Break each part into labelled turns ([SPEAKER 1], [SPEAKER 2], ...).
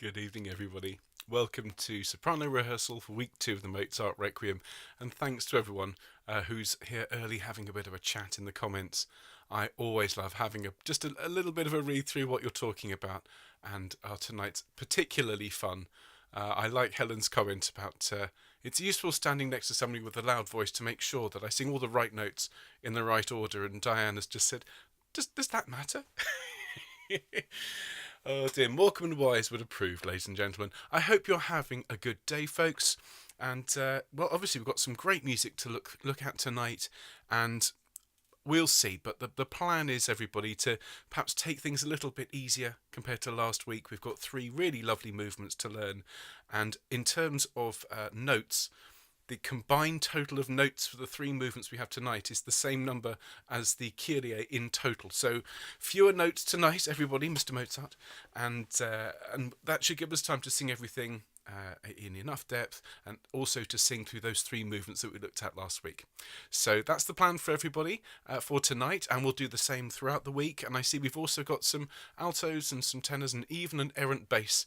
[SPEAKER 1] Good evening, everybody. Welcome to Soprano Rehearsal for Week 2 of the Mozart Requiem, and thanks to everyone who's here early having a bit of a chat in the comments. I always love having just a little bit of a read through what you're talking about, and tonight's particularly fun. I like Helen's comment about it's useful standing next to somebody with a loud voice to make sure that I sing all the right notes in the right order, and Diane has just said, does that matter? Oh dear, Morecambe and Wise would approve, ladies and gentlemen. I hope you're having a good day, folks. And well, obviously we've got some great music to look at tonight, and we'll see. But the plan is, everybody, to perhaps take things a little bit easier compared to last week. We've got 3 really lovely movements to learn, and in terms of notes, the combined total of notes for the 3 movements we have tonight is the same number as the Kyrie in total. So fewer notes tonight, everybody, Mr. Mozart, and that should give us time to sing everything in enough depth, and also to sing through those 3 movements that we looked at last week. So that's the plan for everybody for tonight, and we'll do the same throughout the week. And I see we've also got some altos and some tenors and even an errant bass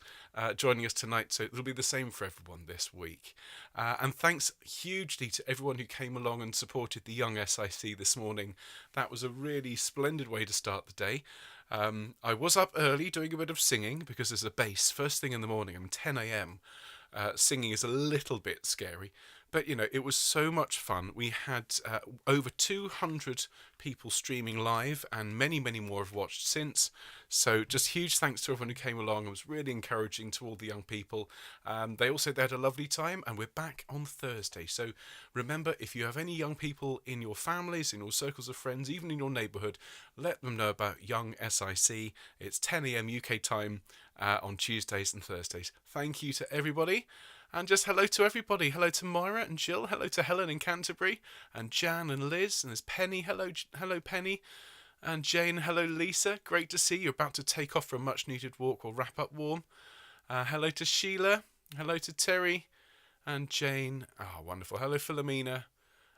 [SPEAKER 1] joining us tonight, so it'll be the same for everyone this week. And thanks hugely to everyone who came along and supported the Young SIC this morning. That was a really splendid way to start the day. I was up early doing a bit of singing because there's a bass first thing in the morning. 10 a.m. Singing is a little bit scary, but you know, it was so much fun. We had over 200 people streaming live, and many more have watched since. So just huge thanks to everyone who came along. It was really encouraging to all the young people. They all said they had a lovely time, and we're back on Thursday. So remember, if you have any young people in your families, in your circles of friends, even in your neighbourhood, let them know about Young SIC. It's 10 a.m. UK time on Tuesdays and Thursdays. Thank you to everybody. And just hello to everybody. Hello to Moira and Jill. Hello to Helen in Canterbury. And Jan and Liz. And there's Penny. Hello Penny. And Jane. Hello, Lisa. Great to see you. About to take off for a much-needed walk. We'll wrap up warm. Hello to Sheila. Hello to Terry. And Jane. Oh, wonderful. Hello, Philomena.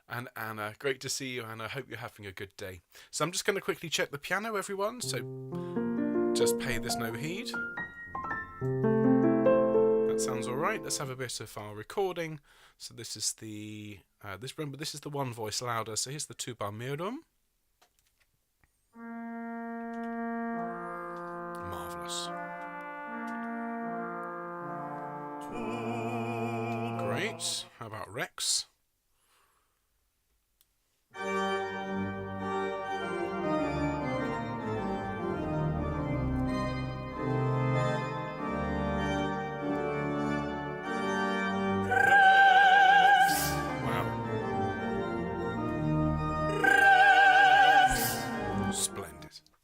[SPEAKER 1] And Anna. Great to see you, Anna. I hope you're having a good day. So I'm just going to quickly check the piano, everyone. So just pay this no heed. That sounds all right. Let's have a bit of our recording. So this is the remember, this is the one voice louder. So here's the Tuba Mirum. Marvelous. Great. How about Rex?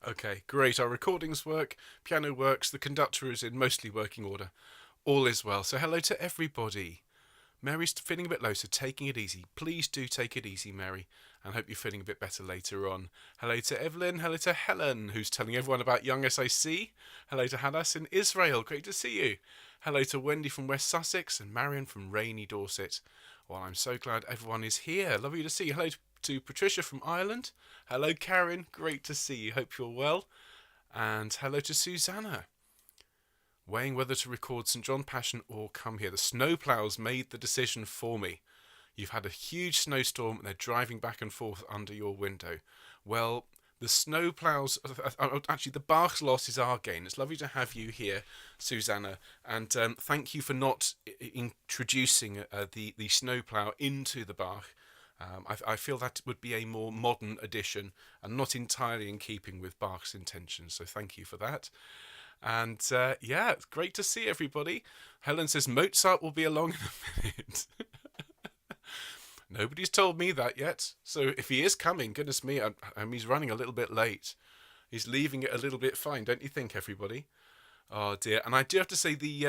[SPEAKER 1] Okay, great. Our recordings work, piano works, the conductor is in mostly working order. All is well. So hello to everybody. Mary's feeling a bit low, so taking it easy. Please do take it easy, Mary, and hope you're feeling a bit better later on. Hello to Evelyn. Hello to Helen, who's telling everyone about Young SIC. Hello to Hadass in Israel. Great to see you. Hello to Wendy from West Sussex and Marion from rainy Dorset. Well, I'm so glad everyone is here. Lovely to see you. Hello to Patricia from Ireland. Hello, Karen. Great to see you. Hope you're well. And hello to Susanna. Weighing whether to record St. John Passion or come here. The snowplows made the decision for me. You've had a huge snowstorm and they're driving back and forth under your window. Well, the snowplows, actually the Bach's loss is our gain. It's lovely to have you here, Susanna, and thank you for not introducing the snowplow into the Bach. I feel that would be a more modern addition and not entirely in keeping with Bach's intentions, so thank you for that. And yeah, it's great to see everybody. Helen says Mozart will be along in a minute. Nobody's told me that yet. So if he is coming, goodness me, he's running a little bit late. He's leaving it a little bit fine, don't you think, everybody? Oh dear. And I do have to say the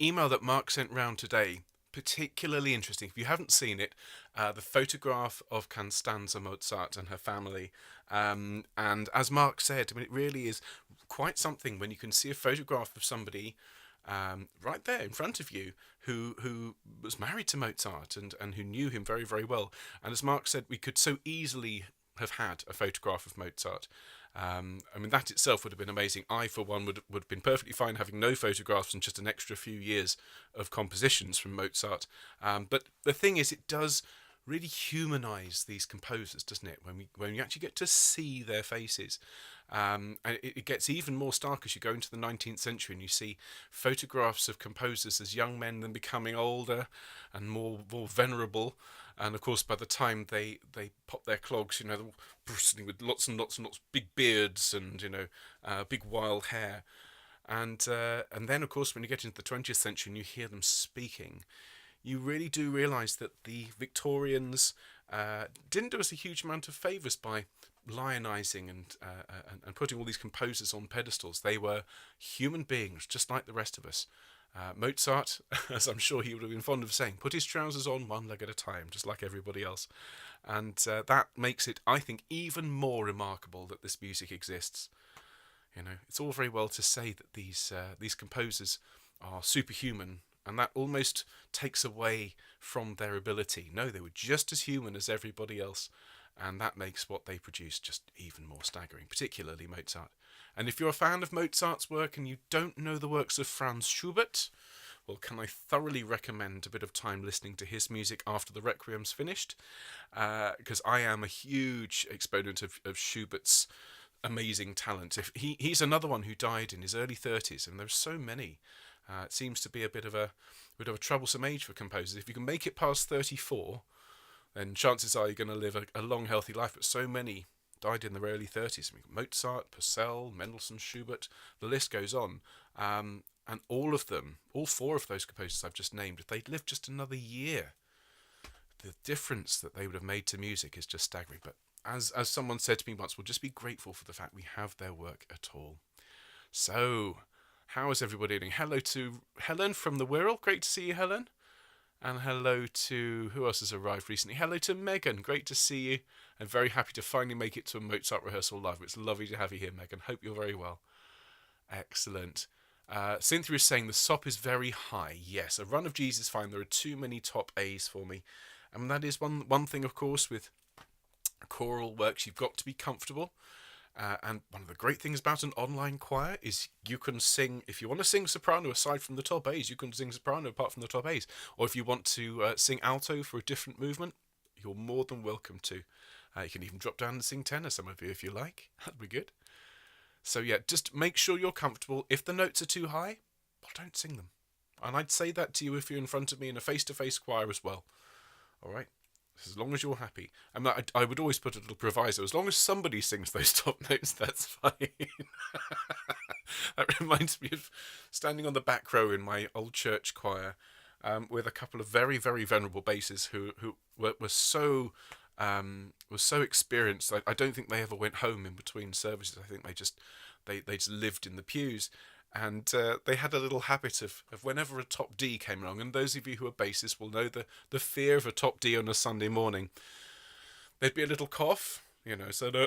[SPEAKER 1] email that Mark sent round today, particularly interesting. If you haven't seen it, the photograph of Constanza Mozart and her family, and as Mark said, I mean, it really is quite something when you can see a photograph of somebody right there in front of you who was married to Mozart and who knew him very, very well. And as Mark said, we could so easily have had a photograph of Mozart. I mean, that itself would have been amazing. I, for one, would have been perfectly fine having no photographs and just an extra few years of compositions from Mozart. But the thing is, it does really humanise these composers, doesn't it? When you actually get to see their faces, and it gets even more stark as you go into the 19th century and you see photographs of composers as young men, then becoming older and more venerable. And of course, by the time they pop their clogs, they're bristling with lots and lots and lots of big beards and big wild hair. And then, of course, when you get into the 20th century and you hear them speaking, you really do realise that the Victorians didn't do us a huge amount of favours by lionising and putting all these composers on pedestals. They were human beings, just like the rest of us. Mozart, as I'm sure he would have been fond of saying, put his trousers on one leg at a time, just like everybody else. And that makes it, I think, even more remarkable that this music exists. It's all very well to say that these composers are superhuman, and that almost takes away from their ability. No, they were just as human as everybody else, and that makes what they produce just even more staggering, particularly Mozart. And if you're a fan of Mozart's work and you don't know the works of Franz Schubert, well, can I thoroughly recommend a bit of time listening to his music after the Requiem's finished, because I am a huge exponent of Schubert's amazing talent. He's another one who died in his early 30s, and there's so many. It seems to be a bit of a troublesome age for composers. If you can make it past 34, then chances are you're going to live a long, healthy life. But so many died in their early 30s. Mozart, Purcell, Mendelssohn, Schubert, the list goes on. And all of them, all four of those composers I've just named, if they'd lived just another year, the difference that they would have made to music is just staggering. But as someone said to me once, we'll just be grateful for the fact we have their work at all. So, how is everybody doing? Hello to Helen from the Wirral. Great to see you, Helen. And hello to, who else has arrived recently? Hello to Megan. Great to see you. I'm very happy to finally make it to a Mozart rehearsal live. It's lovely to have you here, Megan. Hope you're very well. Excellent. Cynthia is saying the SOP is very high. Yes, a run of G's is fine. There are too many top A's for me. And that is one thing, of course, with choral works. You've got to be comfortable. And one of the great things about an online choir is you can sing, if you want to sing soprano aside from the top A's, you can sing soprano apart from the top A's. Or if you want to sing alto for a different movement, you're more than welcome to. You can even drop down and sing tenor, some of you, if you like. That'd be good. So yeah, just make sure you're comfortable. If the notes are too high, well, don't sing them. And I'd say that to you if you're in front of me in a face-to-face choir as well. All right? As long as you're happy. I would always put a little proviso. As long as somebody sings those top notes, that's fine. That reminds me of standing on the back row in my old church choir with a couple of very, very venerable basses who were so experienced. I don't think they ever went home in between services. I think they just lived in the pews. And they had a little habit of whenever a top D came along, and those of you who are bassists will know the fear of a top D on a Sunday morning. There'd be a little cough, so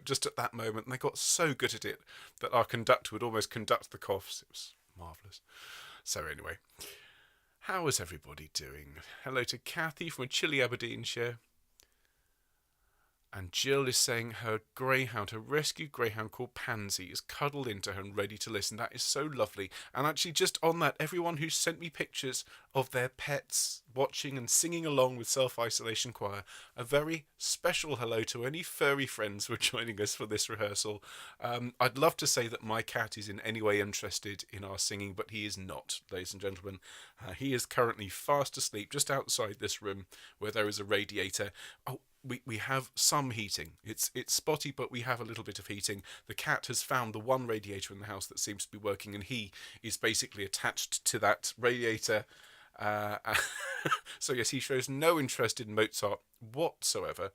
[SPEAKER 1] just at that moment, and they got so good at it that our conductor would almost conduct the coughs. It was marvellous. So anyway, how is everybody doing? Hello to Kathy from chilly Aberdeenshire. And Jill is saying her greyhound, her rescued greyhound called Pansy, is cuddled into her and ready to listen. That is so lovely. And actually, just on that, everyone who sent me pictures of their pets watching and singing along with Self-Isolation Choir, a very special hello to any furry friends who are joining us for this rehearsal. I'd love to say that my cat is in any way interested in our singing, but he is not, ladies and gentlemen. He is currently fast asleep just outside this room where there is a radiator. Oh, we have some heating. It's spotty, but we have a little bit of heating. The cat has found the one radiator in the house that seems to be working, and he is basically attached to that radiator. So yes, he shows no interest in Mozart whatsoever.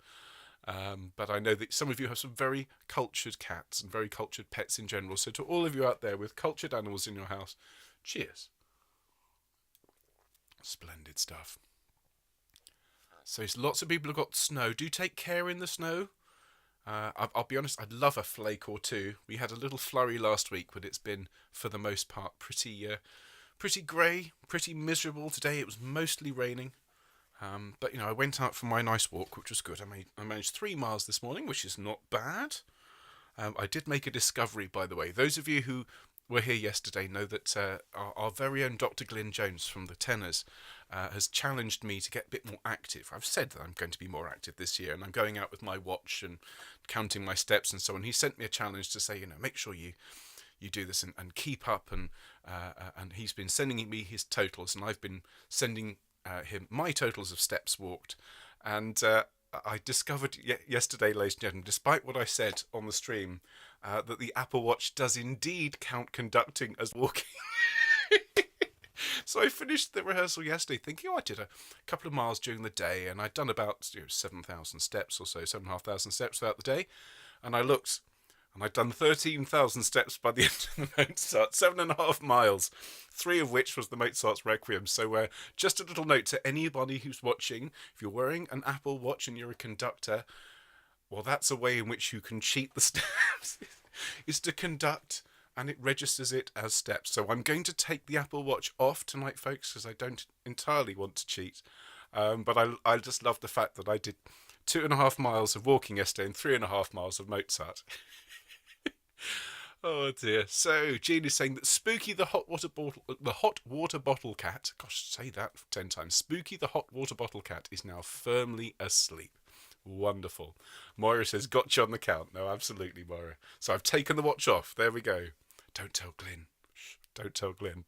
[SPEAKER 1] But I know that some of you have some very cultured cats and very cultured pets in general. So to all of you out there with cultured animals in your house, cheers. Splendid stuff. So lots of people have got snow. Do take care in the snow. I'll be honest, I'd love a flake or two. We had a little flurry last week, but it's been, for the most part, pretty grey, pretty miserable. Today it was mostly raining. But I went out for my nice walk, which was good. I managed 3 miles this morning, which is not bad. I did make a discovery, by the way. Those of you who were here yesterday know that our very own Dr. Glyn Jones from the Tenors has challenged me to get a bit more active. I've said that I'm going to be more active this year, and I'm going out with my watch and counting my steps and so on. He sent me a challenge to say, make sure you do this and keep up, and he's been sending me his totals, and I've been sending him my totals of steps walked, and I discovered yesterday, ladies and gentlemen, despite what I said on the stream, that the Apple Watch does indeed count conducting as walking. So I finished the rehearsal yesterday thinking, I did a couple of miles during the day, and I'd done about 7,000 steps or so, 7,500 steps throughout the day, and I looked, and I'd done 13,000 steps by the end of the Mozart, 7.5 miles, 3 of which was the Mozart's Requiem. So just a little note to anybody who's watching, if you're wearing an Apple Watch and you're a conductor, well, that's a way in which you can cheat the steps, is to conduct, and it registers it as steps. So I'm going to take the Apple Watch off tonight, folks, because I don't entirely want to cheat. But I just love the fact that I did 2.5 miles of walking yesterday and 3.5 miles of Mozart. Oh dear. So Jean is saying that Spooky the hot water bottle cat. Gosh, say that 10 times. Spooky the hot water bottle cat is now firmly asleep. Wonderful. Moira says, got you on the count. No, absolutely, Moira. So I've taken the watch off. There we go. Don't tell Glyn. Shh, don't tell Glyn.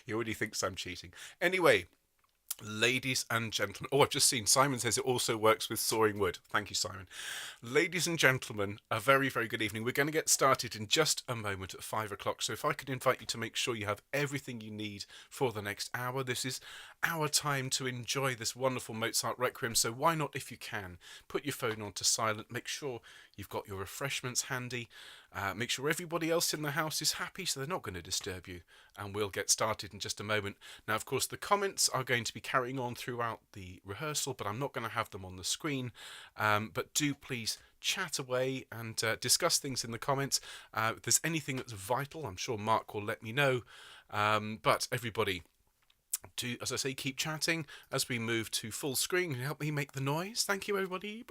[SPEAKER 1] He already thinks I'm cheating. Anyway, ladies and gentlemen. Oh, I've just seen Simon says it also works with sawing wood. Thank you, Simon. Ladies and gentlemen, a very, very good evening. We're going to get started in just a moment at 5 o'clock. So if I could invite you to make sure you have everything you need for the next hour. This is our time to enjoy this wonderful Mozart Requiem. So why not, if you can, put your phone on to silent. Make sure you've got your refreshments handy. Make sure everybody else in the house is happy so they're not going to disturb you. And we'll get started in just a moment. Now, of course, the comments are going to be carrying on throughout the rehearsal, but I'm not going to have them on the screen. But do please chat away and discuss things in the comments. If there's anything that's vital, I'm sure Mark will let me know. But everybody, do, as I say, keep chatting as we move to full screen. Help me make the noise. Thank you, everybody.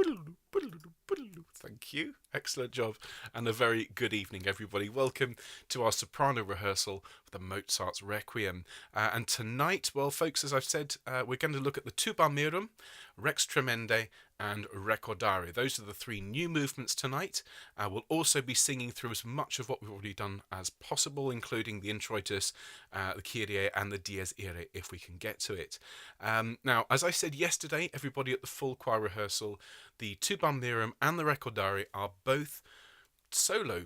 [SPEAKER 1] Thank you. Excellent job. And a very good evening, everybody. Welcome to our soprano rehearsal of the Mozart's Requiem. And tonight, well, folks, as I've said, we're going to look at the Tuba Mirum, Rex Tremendae, and Recordare. Those are the 3 new movements tonight. We'll also be singing through as much of what we've already done as possible, including the introitus, the Kyrie, and the Dies Irae, if we can get to it. Now, as I said yesterday, everybody at the full choir rehearsal, the Tuba Mirum and the Recordare are both solo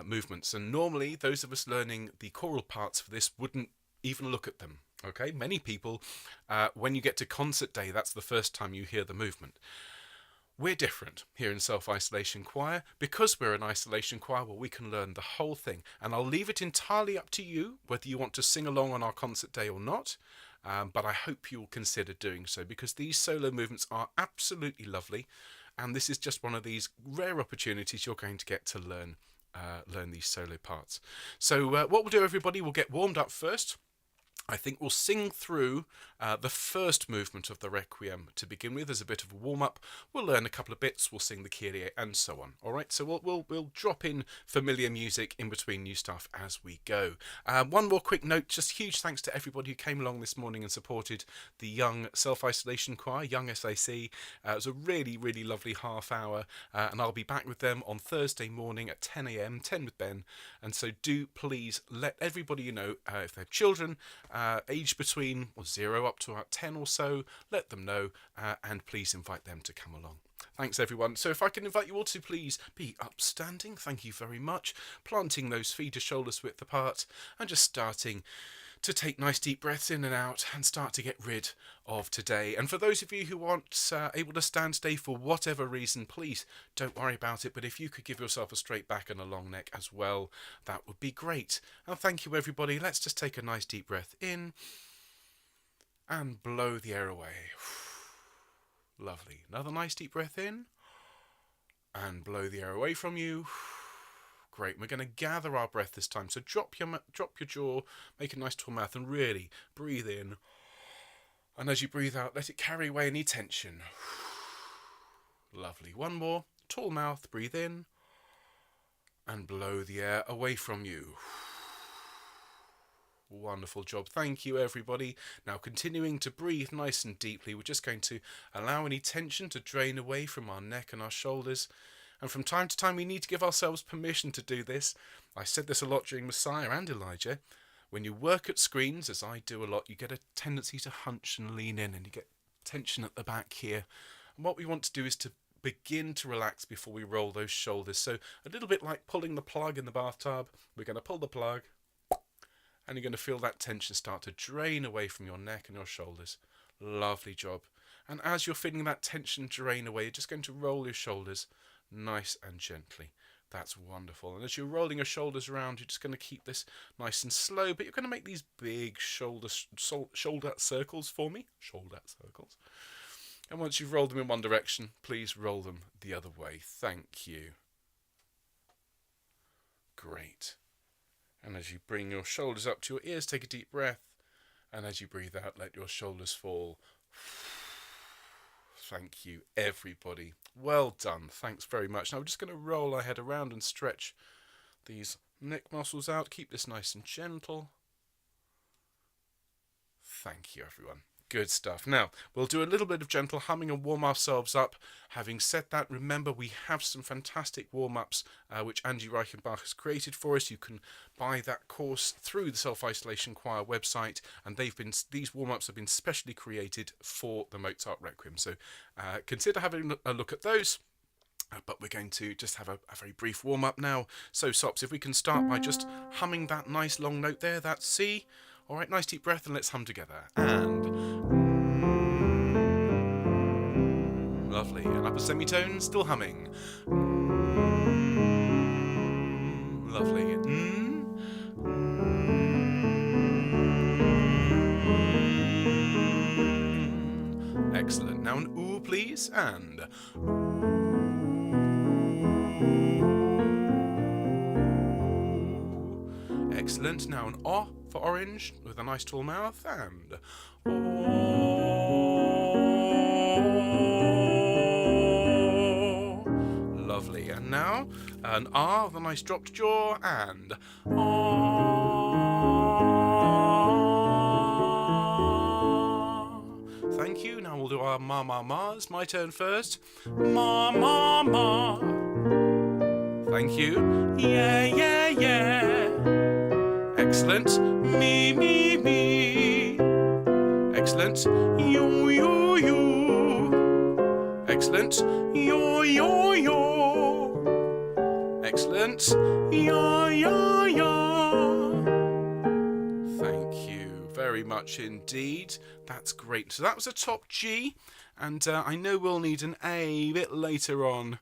[SPEAKER 1] movements, and normally those of us learning the choral parts for this wouldn't even look at them. Okay, many people, when you get to concert day, that's the first time you hear the movement. We're different here in Self-Isolation Choir. Because we're an isolation choir, well, we can learn the whole thing. And I'll leave it entirely up to you whether you want to sing along on our concert day or not. But I hope you'll consider doing so, because these solo movements are absolutely lovely. And this is just one of these rare opportunities you're going to get to learn these solo parts. So what we'll do, everybody, we'll get warmed up first. I think we'll sing through the first movement of the Requiem to begin with as a bit of a warm-up. We'll learn a couple of bits, we'll sing the Kyrie and so on. All right, so we'll drop in familiar music in between new stuff as we go. One more quick note, just huge thanks to everybody who came along this morning and supported the Young Self-Isolation Choir, Young SAC. It was a really, really lovely half hour, and I'll be back with them on Thursday morning at 10 a.m, 10 with Ben. And so do please let everybody you know, if they have children, aged between 0 up to about 10 or so, let them know, and please invite them to come along. Thanks, everyone. So if I can invite you all to please be upstanding, thank you very much, planting those feet a shoulder's width apart, and just starting to take nice deep breaths in and out and start to get rid of today. And for those of you who aren't able to stand today for whatever reason, please don't worry about it. But if you could give yourself a straight back and a long neck as well, that would be great. And thank you, everybody. Let's just take a nice deep breath in and blow the air away. Lovely. Another nice deep breath in and blow the air away from you. Great. We're going to gather our breath this time. So drop your jaw, make a nice tall mouth, and really breathe in And as you breathe out, let it carry away any tension. Lovely. One more. Tall mouth, breathe in and blow the air away from you. Wonderful job. Thank you, everybody. Now, continuing to breathe nice and deeply, we're just going to allow any tension to drain away from our neck and our shoulders. And from time to time, we need to give ourselves permission to do this. I said this a lot during Messiah and Elijah. When you work at screens, as I do a lot, you get a tendency to hunch and lean in, and you get tension at the back here. And what we want to do is to begin to relax before we roll those shoulders. So a little bit like pulling the plug in the bathtub. We're going to pull the plug, and you're going to feel that tension start to drain away from your neck and your shoulders. Lovely job. And as you're feeling that tension drain away, you're just going to roll your shoulders nice and gently. That's wonderful. And as you're rolling your shoulders around, you're just going to keep this nice and slow, but you're going to make these big shoulder circles for me. Shoulder circles. And once you've rolled them in one direction, please roll them the other way. Thank you. Great. And as you bring your shoulders up to your ears, take a deep breath. And as you breathe out, let your shoulders fall. Thank you, everybody. Well done. Thanks very much. Now we're just going to roll our head around and stretch these neck muscles out. Keep this nice and gentle. Thank you, everyone. Good stuff. Now, we'll do a little bit of gentle humming and warm ourselves up. Having said that, remember we have some fantastic warm-ups which Angie Reichenbach has created for us. You can buy that course through the Self-Isolation Choir website, and these warm-ups have been specially created for the Mozart Requiem. So consider having a look at those. But we're going to just have a very brief warm-up now. So, Sops, if we can start by just humming that nice long note there, that's C. All right, nice deep breath, and let's hum together. And lovely. And upper semitone, still humming. Lovely. Excellent. Now an ooh, please, and excellent. Now an oh for orange with a nice tall mouth, and oh. Lovely. And now an ah with a nice dropped jaw, and ah. Thank you. Now we'll do our ma ma ma's. My turn first. Ma ma ma. Thank you. Yeah yeah yeah. Excellent. Me, me, me. Excellent. You, you, you. Excellent. Yo, yo, yo. Excellent. Ya, ya, ya. Thank you very much indeed. That's great. So that was a top G, and I know we'll need an A bit later on.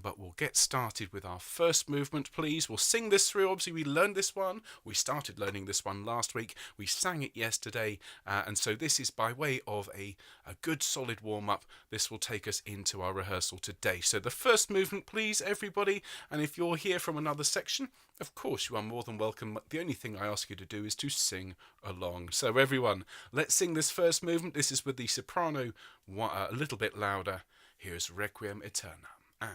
[SPEAKER 1] But we'll get started with our first movement, please. We'll sing this through. Obviously, we learned this one. We started learning this one last week. We sang it yesterday. And so this is by way of a good solid warm-up. This will take us into our rehearsal today. So the first movement, please, everybody. And if you're here from another section, of course, you are more than welcome. The only thing I ask you to do is to sing along. So everyone, let's sing this first movement. This is with the soprano a little bit louder. Here's Requiem Aeternam. And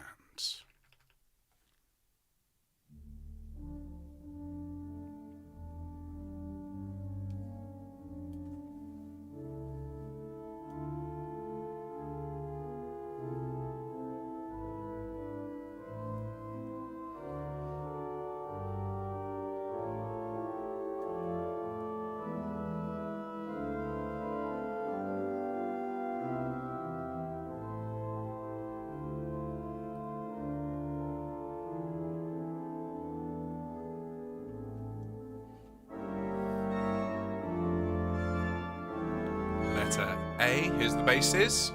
[SPEAKER 1] letter A, here's the basses,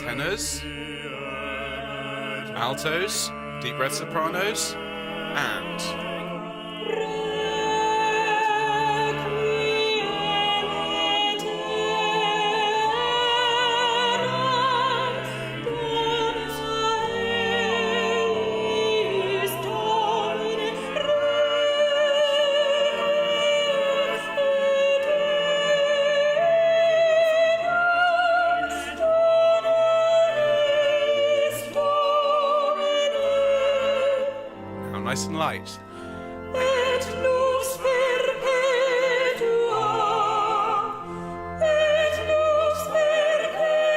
[SPEAKER 1] tenors, altos, deep breath sopranos, and nice and light.
[SPEAKER 2] Et lux perpetua, et lux perpetua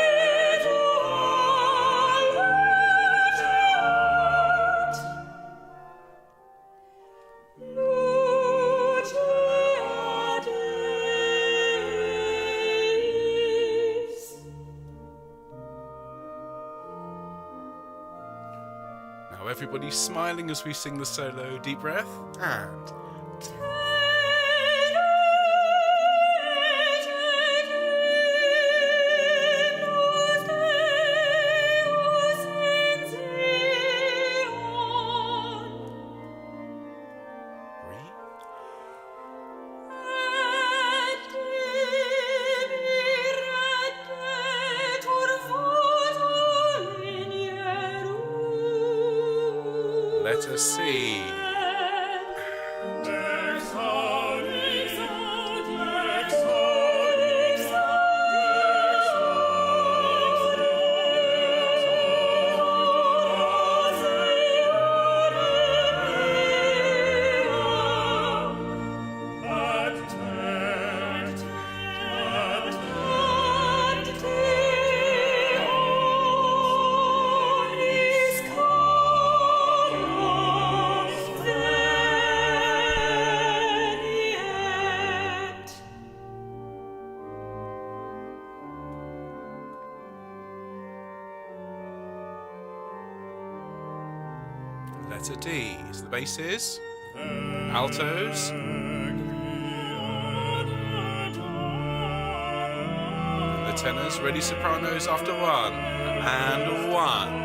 [SPEAKER 2] luceat. Luceat eis.
[SPEAKER 1] Now everybody's smiling as we sing the solo. Deep breath and... Let us see. Letter D. So the bass is altos. And the tenors, ready sopranos after one. And one.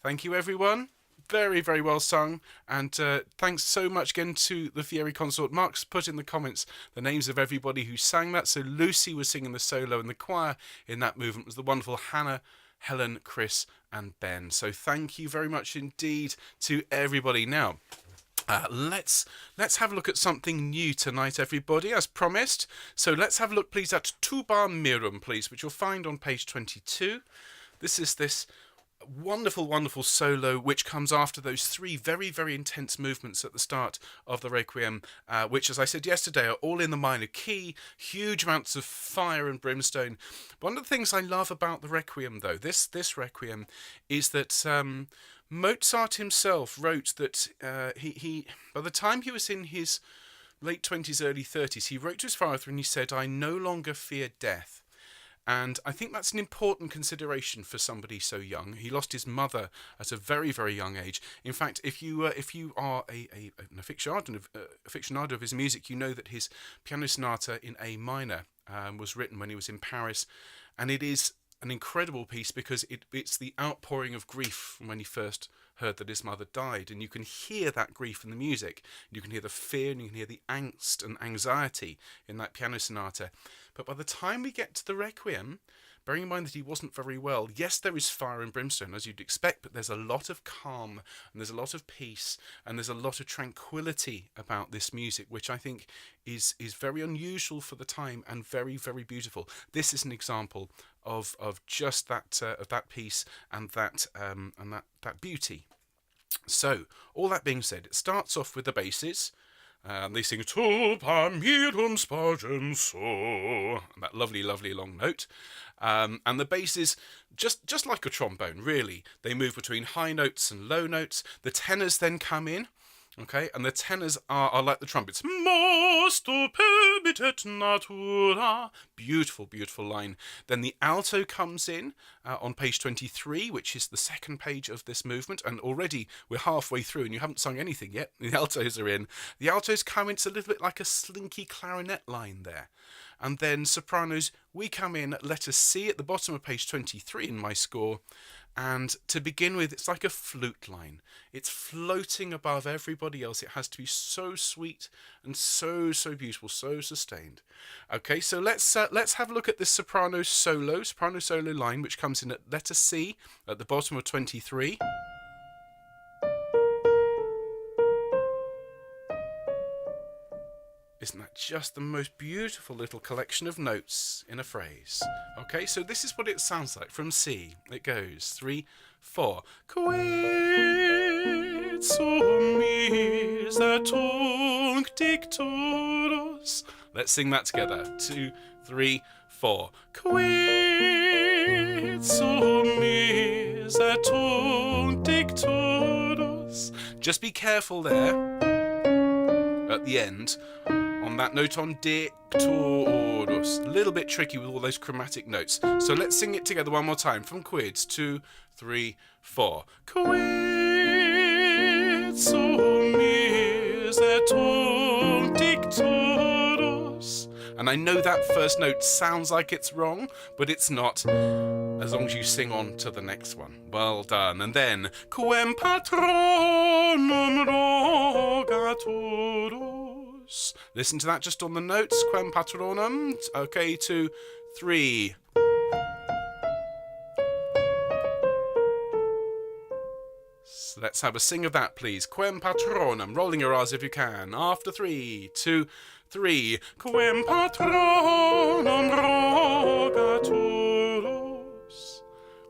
[SPEAKER 1] Thank you, everyone. Very, very well sung. And thanks so much again to the Fieri Consort. Mark's put in the comments the names of everybody who sang that. So Lucy was singing the solo, and the choir in that movement was the wonderful Hannah, Helen, Chris and Ben. So thank you very much indeed to everybody. Now, let's have a look at something new tonight, everybody, as promised. So let's have a look, please, at Tuba Mirum, please, which you'll find on page 22. This is this wonderful, wonderful solo which comes after those three very, very intense movements at the start of the Requiem, which, as I said yesterday, are all in the minor key, huge amounts of fire and brimstone. One of the things I love about the Requiem, though, this Requiem, is that Mozart himself wrote that he by the time he was in his late 20s, early 30s, he wrote to his father and he said, "I no longer fear death." And I think that's an important consideration for somebody so young. He lost his mother at a very, very young age. In fact, if you are an aficionado of his music, you know that his piano sonata in A minor was written when he was in Paris, and it is an incredible piece because it's the outpouring of grief from when he first heard that his mother died, and you can hear that grief in the music. You can hear the fear, and you can hear the angst and anxiety in that piano sonata. But by the time we get to the Requiem, bearing in mind that he wasn't very well. Yes, there is fire and brimstone, as you'd expect, but there's a lot of calm, and there's a lot of peace, and there's a lot of tranquility about this music, which I think is very unusual for the time and very, very beautiful. This is an example of just that peace and that beauty. So, all that being said, it starts off with the basses. They sing Tuba Mirum so, that lovely, lovely long note. And the basses, just like a trombone, really, they move between high notes and low notes. The tenors then come in. Okay, and the tenors are like the trumpets. Most permittet natura. Beautiful, beautiful line. Then the alto comes in on page 23, which is the second page of this movement. And already we're halfway through and you haven't sung anything yet. The altos are in. The altos come in. It's a little bit like a slinky clarinet line there. And then sopranos, we come in at letter C at the bottom of page 23 in my score. And to begin with, it's like a flute line. It's floating above everybody else. It has to be so sweet and so beautiful, so sustained. Okay, so let's have a look at this soprano solo line, which comes in at letter C at the bottom of 23. Isn't that just the most beautiful little collection of notes in a phrase? Okay, so this is what it sounds like from C. It goes 3, 4. Quid sum miser tunc dictorus. Let's sing that together. 2, 3, 4. Quid sum miser tunc dictorus. Just be careful there at the end on that note on dictorus. A little bit tricky with all those chromatic notes. So let's sing it together one more time from quids. 2, 3, 4. Quid sum miser tunc dictorus. And I know that first note sounds like it's wrong, but it's not, as long as you sing on to the next one. Well done. And then, quem patronum rogaturus. Listen to that just on the notes. Quem patronum. Okay, 2, 3. So let's have a sing of that, please. Quem patronum. Rolling your R's if you can. After 3, 2, 3. Quem patronum rogaturus.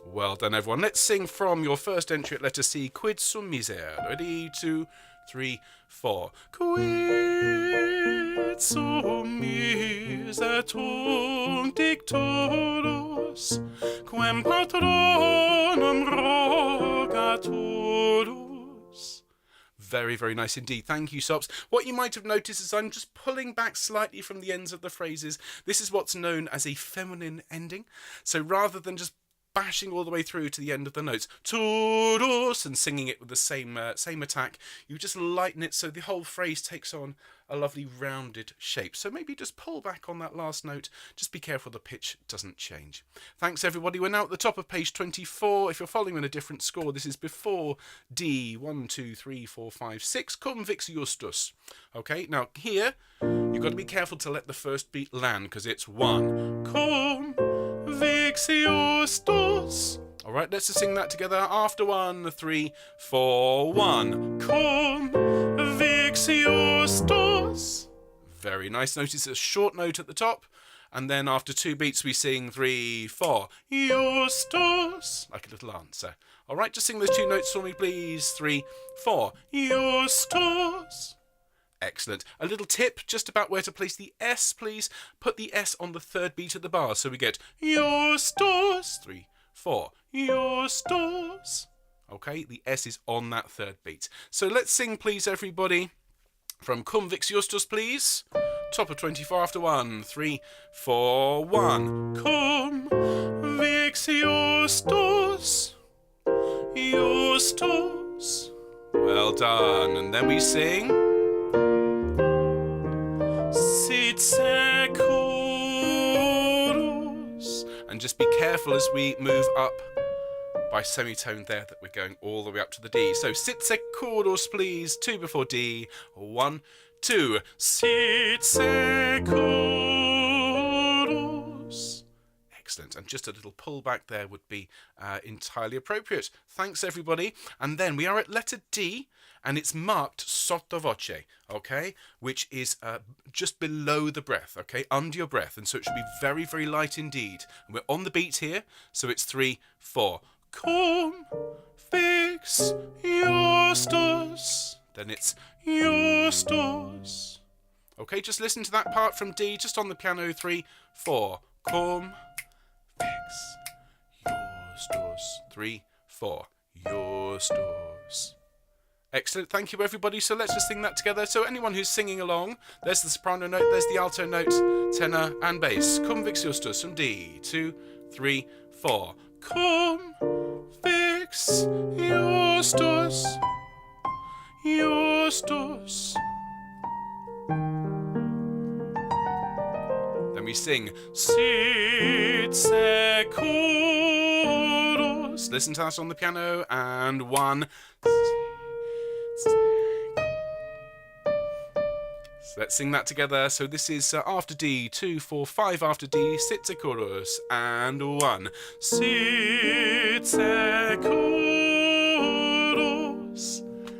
[SPEAKER 1] Well done, everyone. Let's sing from your first entry at letter C. Quid sum miser. Ready? 2, 3, 4. Quid sum miser tunc dictorus. Quem patronum rogaturus. Very, very nice indeed. Thank you, Sops. What you might have noticed is I'm just pulling back slightly from the ends of the phrases. This is what's known as a feminine ending. So rather than just bashing all the way through to the end of the notes, turus, and singing it with the same attack, you just lighten it so the whole phrase takes on a lovely rounded shape. So maybe just pull back on that last note. Just be careful the pitch doesn't change. Thanks, everybody. We're now at the top of page 24. If you're following in a different score, this is before D. 1, 2, 3, 4, 5, 6. Cum vix justus. Okay, now here, you've got to be careful to let the first beat land, because it's 1. Cum vix justus. All right, let's just sing that together after 1, 3, 4, 1. Cum vix justus. Very nice. Notice a short note at the top, and then after 2 beats we sing 3, 4. Justus, like a little answer. All right, just sing those 2 notes for me, please. 3, 4. Justus. Excellent. A little tip just about where to place the S, please. Put the S on the 3rd beat of the bar, so we get Justus. 3, 4. Justus. Okay, the S is on that 3rd beat. So let's sing, please, everybody. From Cum vix justus, please. Top of 24 after 1, 3, 4, 1. Cum vix justus. Justus. Well done. And then we sing. Sit securus. And just be careful as we move up by semitone there that we're going all the way up to the D. So sit securus, please. 2 before D. 1, 2. Sit securus. Excellent. And just a little pull back there would be entirely appropriate. Thanks, everybody. And then we are at letter D, and it's marked sottovoce, okay, which is just below the breath, okay, under your breath. And so it should be very, very light indeed. And we're on the beat here, so it's 3, 4. Cum fix justus. Then it's justus. Okay, just listen to that part from D, just on the piano. 3, 4. Cum fix justus. 3, 4. Justus. Excellent, thank you everybody. So let's just sing that together. So anyone who's singing along, there's the soprano note, there's the alto note, tenor and bass. Cum fix justus from D. 2, 3, 4. Cum fix justus. Justus. Then we sing sit securus. Listen to that on the piano. And 1. So let's sing that together. So this is after D, 2, 4, 5 after D, sit securus, and 1. Sit securus.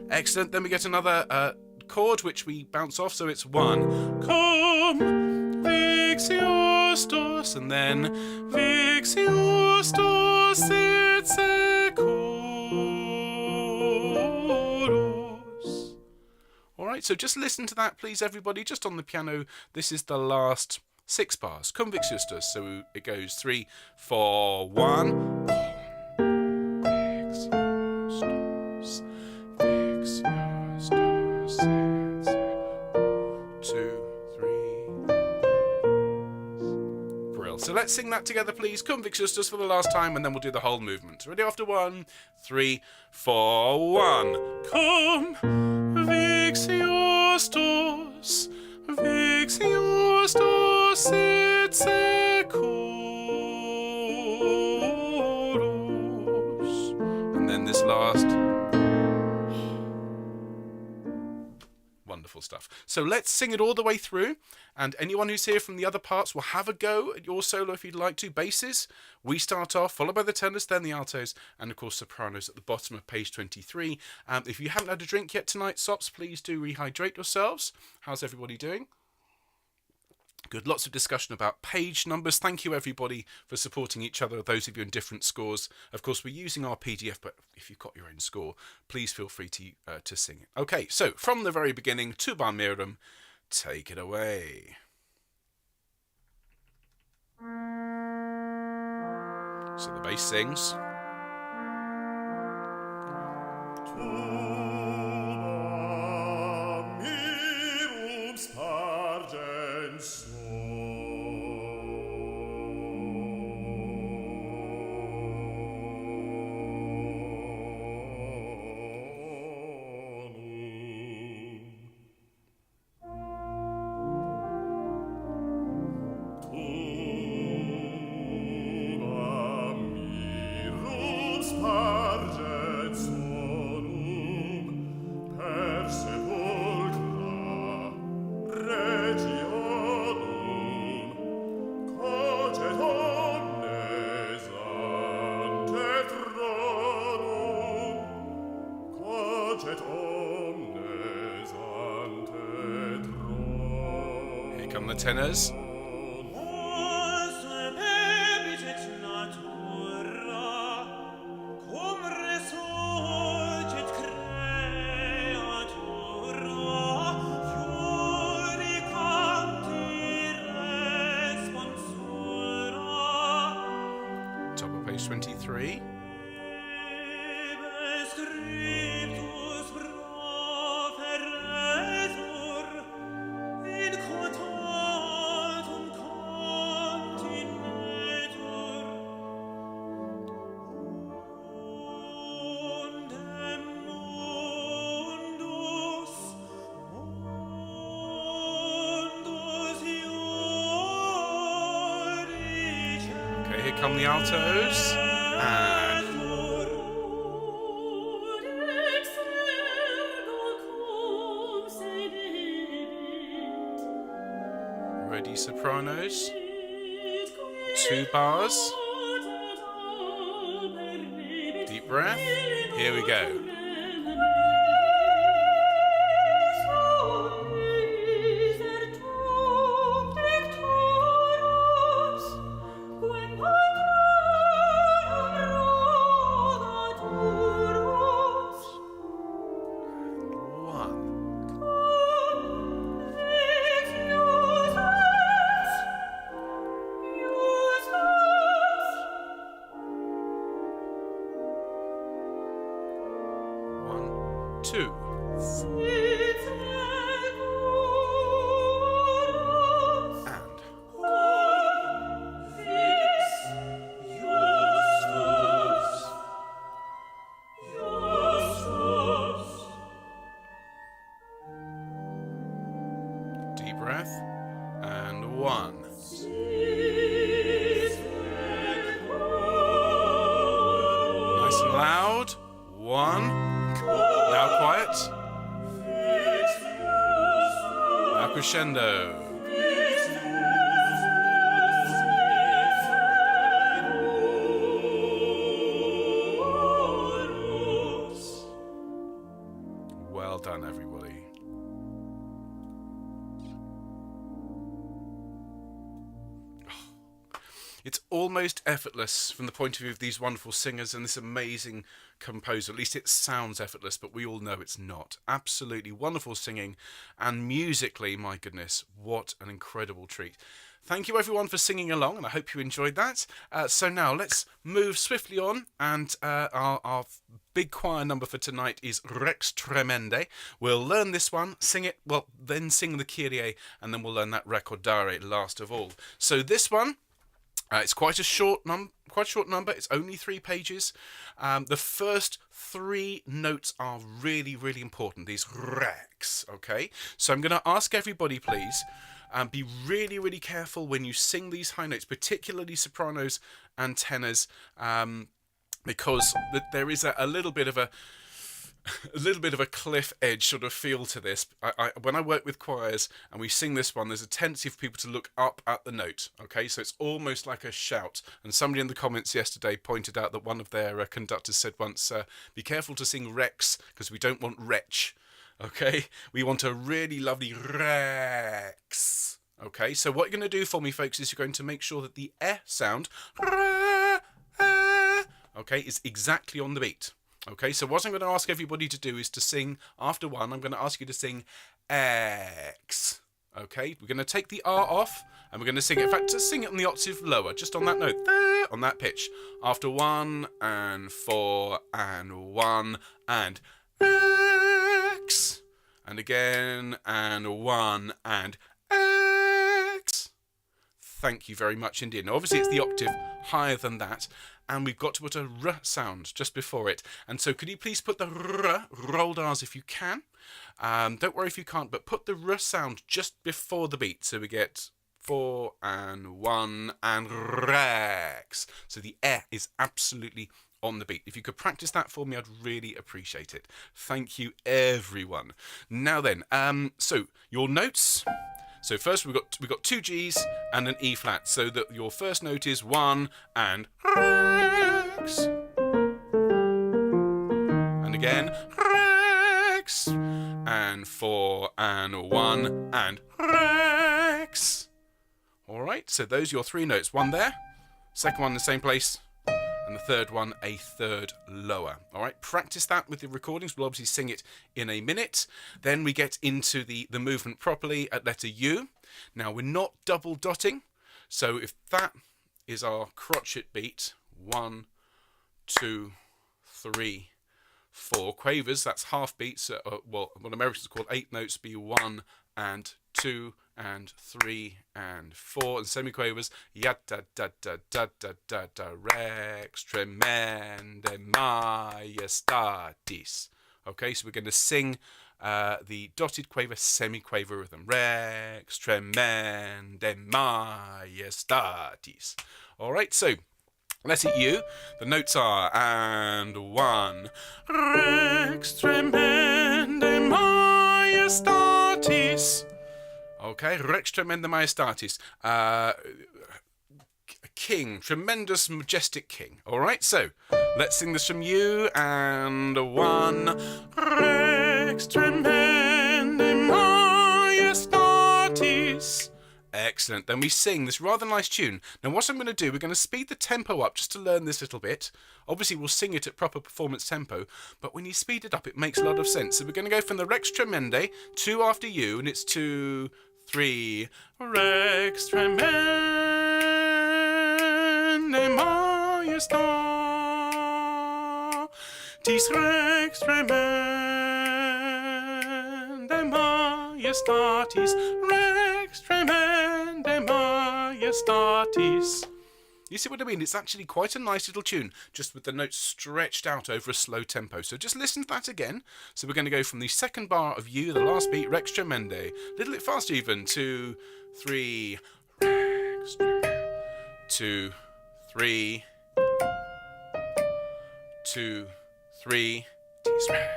[SPEAKER 1] Excellent. Then we get another chord which we bounce off. So it's 1. Cum fix justus, and then fix justus sit securus. All right, so just listen to that, please, everybody, just on the piano. This is the last 6 bars. Cum fix justus. So it goes 3, 4, 1. Fix justus. Fix justus. 2, 3. Brill. So let's sing that together, please. Cum fix justus for the last time, and then we'll do the whole movement. Ready after 1, 3, 4, 1. Cum fix justus. Fix justus sit securus. And then this last. Wonderful stuff. So let's sing it all the way through, and anyone who's here from the other parts will have a go at your solo if you'd like to. Basses, we start off, followed by the tenors, then the altos, and of course sopranos at the bottom of page 23. If you haven't had a drink yet tonight, Sops, please do rehydrate yourselves. How's everybody doing? Good. Lots of discussion about page numbers. Thank you, everybody, for supporting each other, those of you in different scores. Of course, we're using our PDF, but if you've got your own score, please feel free to sing it. Okay, so from the very beginning, Tuba Mirum, take it away. So the bass sings.
[SPEAKER 3] Tuba mirum spargens
[SPEAKER 1] Here come the tenors. Top of page 23. Okay, here come the altos. And ready, sopranos. 2 bars. Deep breath. Here we go. Two. And deep breath. And 1. Nice and loud. 1. Now quiet. Now crescendo. Well done, everybody. It's almost effortless from the point of view of these wonderful singers and this amazing composer. At least it sounds effortless, but we all know it's not. Absolutely wonderful singing, and musically, my goodness, what an incredible treat. Thank you everyone for singing along, and I hope you enjoyed that. So now let's move swiftly on, and our big choir number for tonight is Rex Tremendae. We'll learn this one, sing it, well, then sing the Kyrie, and then we'll learn that Recordare last of all. So this one, it's quite a short number. It's only 3 pages. The first 3 notes are really, really important. These rex. Okay. So I'm going to ask everybody, please, be really, really careful when you sing these high notes, particularly sopranos and tenors, because there is a little bit of a cliff edge sort of feel to this. When I work with choirs and we sing this one, there's a tendency for people to look up at the note. Okay, so it's almost like a shout. And somebody in the comments yesterday pointed out that one of their conductors said once, be careful to sing rex, because we don't want wretch. Okay, we want a really lovely rex. Okay, so what you're going to do for me, folks, is you're going to make sure that the sound, okay, is exactly on the beat. Okay, so what I'm going to ask everybody to do is to sing after 1. I'm going to ask you to sing X. Okay, we're going to take the R off and we're going to sing it. In fact, just sing it on the octave lower, just on that note, on that pitch. After 1 and 4 and 1 and X. And again, and 1 and X. Thank you very much indeed. Now, obviously, it's the octave higher than that. And we've got to put a R sound just before it. And so could you please put the R, rolled R's if you can. Don't worry if you can't, but put the R sound just before the beat. So we get 4 and 1 and Rex. So the is absolutely on the beat. If you could practice that for me, I'd really appreciate it. Thank you, everyone. Now then, so your notes. So first we've got 2 G's and an E flat, so that your first note is 1 and Rex. And again, Rex. And 4 and 1 and Rex. Alright, so those are your 3 notes. 1 there, second one in the same place, and the third one a third lower. All right, practice that with the recordings. We'll obviously sing it in a minute. Then we get into the movement properly at letter U. Now, we're not double dotting, so if that is our crotchet beat, 1, 2, 3, 4 quavers, that's half beats, well, what Americans call 8 notes, be 1 and 2 and 3 and 4, and semiquavers, ya da da da da da da da rex tremende majestatis. Okay, so we're going to sing the dotted quaver semiquaver rhythm, rex tremende majestatis. All right, so let's hit you. The notes are and 1, rex tremende majestatis. Okay, Rex Tremenda Majestatis. king, tremendous, majestic king. All right, so let's sing this from you. And one, Rex Tremendae Majestatis. Excellent. Then we sing this rather nice tune. Now what I'm going to do, we're going to speed the tempo up just to learn this little bit. Obviously we'll sing it at proper performance tempo, but when you speed it up it makes a lot of sense. So we're going to go from the Rex Tremendae, 2 after you, and it's 2, 3, Rex Tremendae Majestatis, Rex Tremendae Majestatis, Rex Tremendae Majestatis. You see what I mean? It's actually quite a nice little tune, just with the notes stretched out over a slow tempo. So just listen to that again. So we're going to go from the second bar of you, the last beat, Rex Tremendae. A little bit faster even. 2, 3, Rex Tremendae. 2, 3, 2, 3, Rex Tremendae.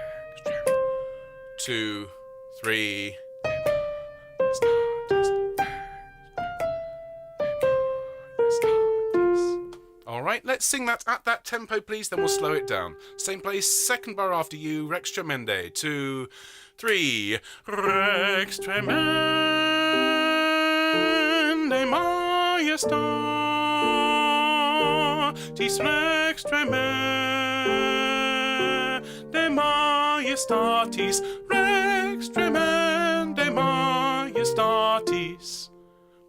[SPEAKER 1] 2, 3, Alright, let's sing that at that tempo, please, then we'll slow it down. Same place, second bar after you, Rex Tremendae. 2, 3, Rex Tremendae Majestatis, Rex Tremendae Majestatis, Rex Tremendae Majestatis.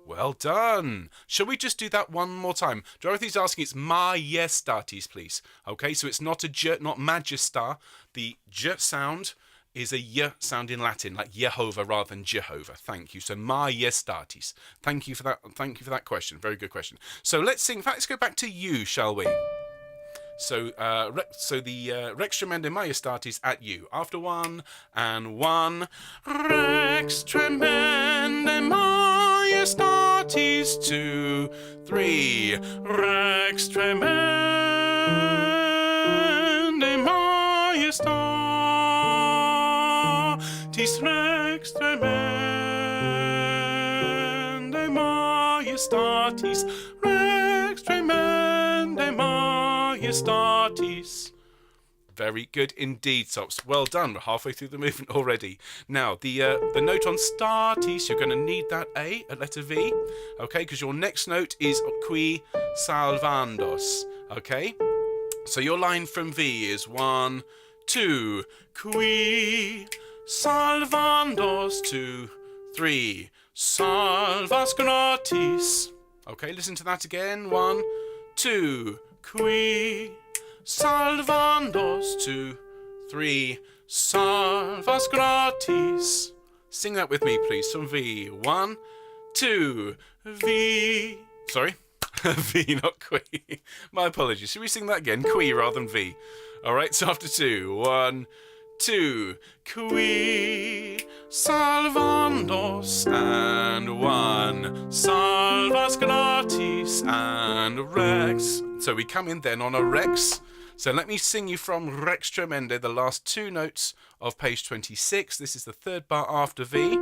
[SPEAKER 1] Well done. Shall we just do that one more time? Dorothy's asking, it's majestatis, please. Okay, so it's not a j, not majesta. The j sound is a y sound in Latin, like Jehovah rather than Jehovah. Thank you. So majestatis. Thank you for that. Thank you for that question. Very good question. So let's sing. In fact, let's go back to you, shall we? So, the Rex Tremendae Majestatis at you. After 1 and 1, Rex Tremendae Majestatis. 2, 3, Rex Tremendae Majestatis, Rex Tremendae Majestatis, Rex Tremendae Majestatis. Very good indeed, Sops. Well done. We're halfway through the movement already. Now, the note on statis, you're going to need that A, a letter V, okay, because your next note is qui salvandos, okay? So your line from V is 1, 2, qui salvandos, 2, 3, salvas gratis. Okay, listen to that again. 1, 2, qui salvandos, 2, 3, salvas gratis. Sing that with me, please. From V. 1, 2, V. Sorry, V, not qui. My apologies. Should we sing that again? Qui rather than V. All right. So after 2, 1, 2, qui salvandos, and 1, salvas gratis, and Rex. So we come in then on a Rex. So let me sing you from Rex Tremendae, the last 2 notes of page 26. This is the third bar after V.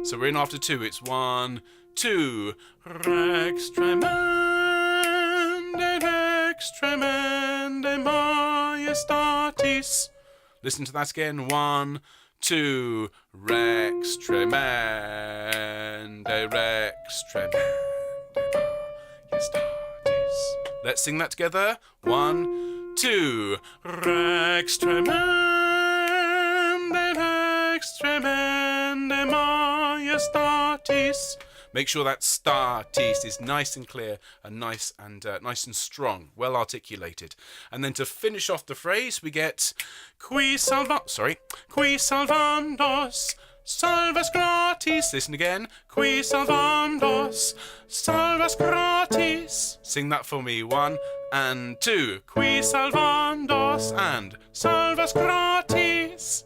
[SPEAKER 1] So we're in after 2. It's 1, 2, Rex Tremendae, Rex Tremendae Majestatis. Listen to that again. 1, 2, Rex Tremendae, Rex Tremendae Majestatis. Let's sing that together. 1, 2, Rex Tremendae, Rex Tremendae Majestatis. Make sure that statis is nice and clear and nice and strong, well articulated. And then to finish off the phrase, we get qui salvandos, salvas gratis. Listen again. Qui salvandos, salvas gratis. Sing that for me. 1 and 2. Qui salvandos and salvas gratis.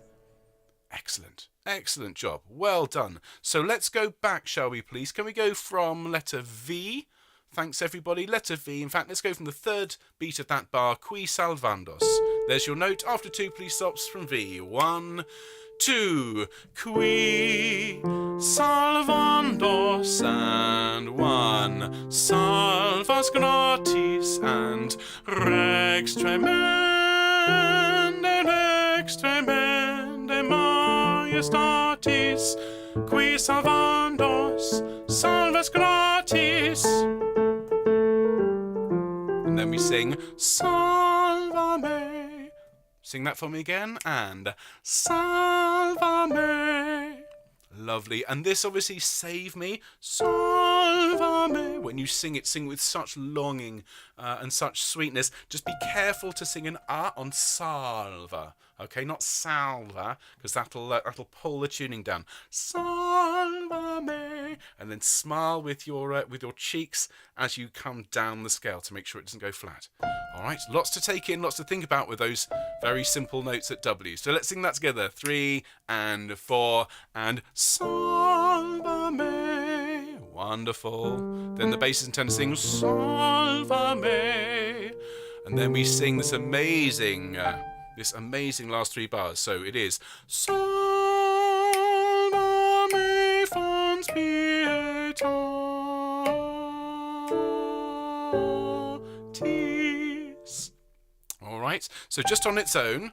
[SPEAKER 1] Excellent. Excellent job. Well done. So let's go back, shall we, please? Can we go from letter V? Thanks, everybody. Letter V. In fact, let's go from the third beat of that bar. Qui salvandos. There's your note. After 2, please stops from V. 1, 2. Qui salvandos, and 1. salvas gratis, and rex tremendae majestatis, qui salvandos salvas gratis. And then we sing Salva me. Sing that for me again. And Salva me. Lovely. And this obviously, save me. Salva me. When you sing it, sing with such longing and such sweetness. Just be careful to sing an A on salva. Okay, not salva, because that'll pull the tuning down. Salva me, and then smile with your cheeks as you come down the scale to make sure it doesn't go flat. All right, lots to take in, lots to think about with those very simple notes at W. So let's sing that together. 3 and 4 and salva me. Wonderful. Then the bass and tenor sing salva me, and then we sing this amazing last 3 bars. So it is Salva me fons pietatis. All right. So just on its own.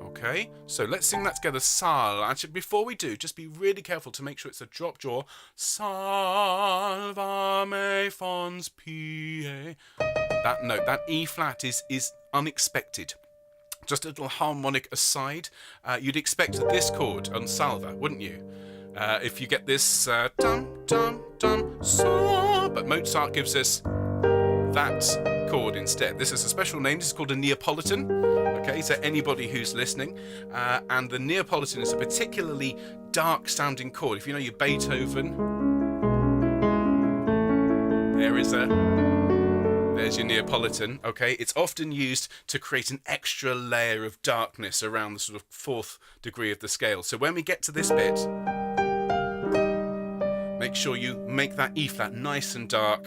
[SPEAKER 1] Okay, so let's sing that together. Sal. Actually, before we do, just be really careful to make sure it's a drop jaw. Salva me fons pie. That note, that E flat is unexpected. Just a little harmonic aside. You'd expect this chord on salva, wouldn't you? If you get this dum dum dum sa, but Mozart gives us that chord instead. This is a special name. This is called a Neapolitan. Okay, so anybody who's listening, and the Neapolitan is a particularly dark-sounding chord. If you know your Beethoven, there's your Neapolitan. Okay, it's often used to create an extra layer of darkness around the sort of 4th degree of the scale. So when we get to this bit, make sure you make that E flat nice and dark,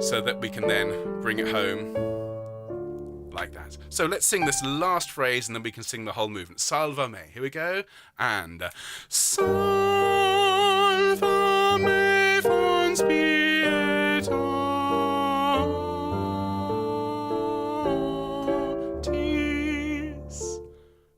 [SPEAKER 1] so that we can then bring it home. Like that. So let's sing this last phrase and then we can sing the whole movement. Salva me. Here we go. And salva me fons pietatis.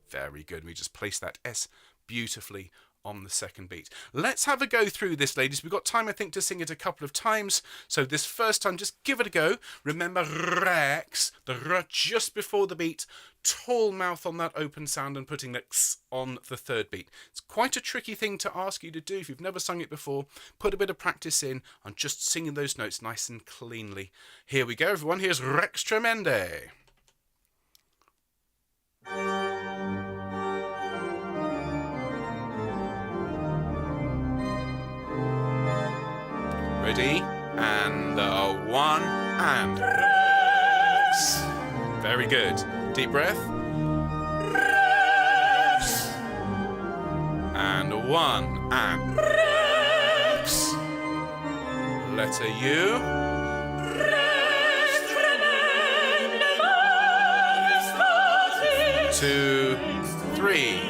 [SPEAKER 1] Very good. We just place that S beautifully on the second beat. Let's have a go through this, ladies. We've got time, I think, to sing it a couple of times. So this first time, just give it a go. Remember, rex, the r just before the beat, tall mouth on that open sound and putting the x on the third beat. It's quite a tricky thing to ask you to do if you've never sung it before. Put a bit of practice in on just singing those notes nice and cleanly. Here we go, everyone. Here's Rex Tremendae. Ready? And 1 and rex. Very good. Deep breath. Rex. And 1 and rex. Letter U. Rex tremendae. 2, 3.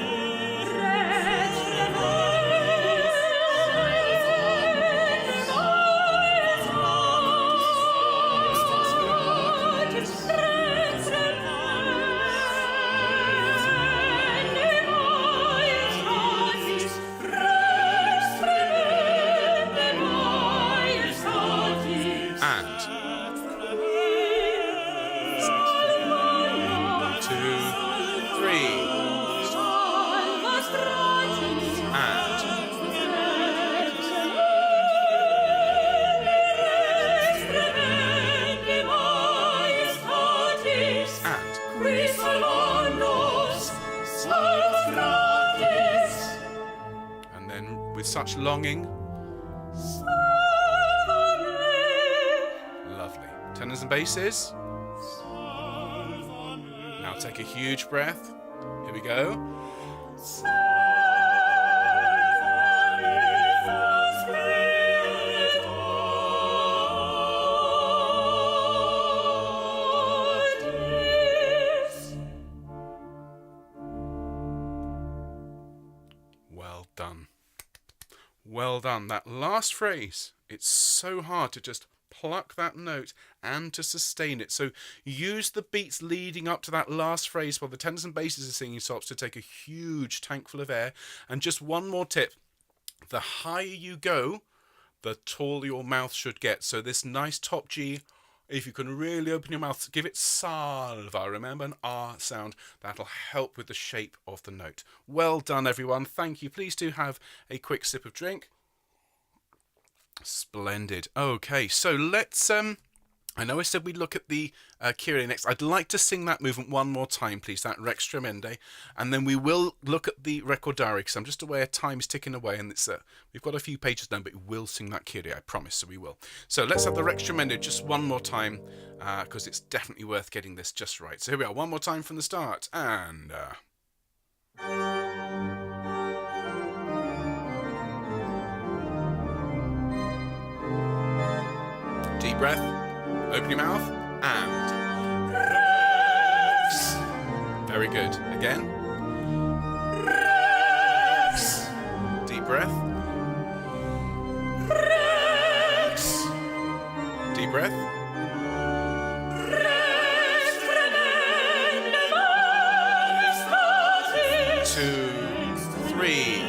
[SPEAKER 1] Such longing. Lovely. Tenors and basses. Now take a huge breath. Here we go. done. Well done. That last phrase, it's so hard to just pluck that note and to sustain it. So use the beats leading up to that last phrase while the tenors and basses are singing stops to take a huge tankful of air. And just one more tip. The higher you go, the taller your mouth should get. So this nice top G, if you can really open your mouth, give it salva. Remember an R sound. That'll help with the shape of the note. Well done, everyone. Thank you. Please do have a quick sip of drink. Splendid. Okay, so let's I know I said we'd look at the Kyrie next. I'd like to sing that movement one more time, please, that Rex Tremendae, and then we will look at the Recordare, because I'm just aware time's ticking away, and it's we've got a few pages done, but we will sing that Kyrie, I promise, so we will. So let's have the Rex Tremendae just one more time, because it's definitely worth getting this just right. So here we are, one more time from the start, and... Deep breath. Open your mouth and Rex. Very good. Again. Rex. Deep breath. Rex. Deep breath. Rex. 2, 3.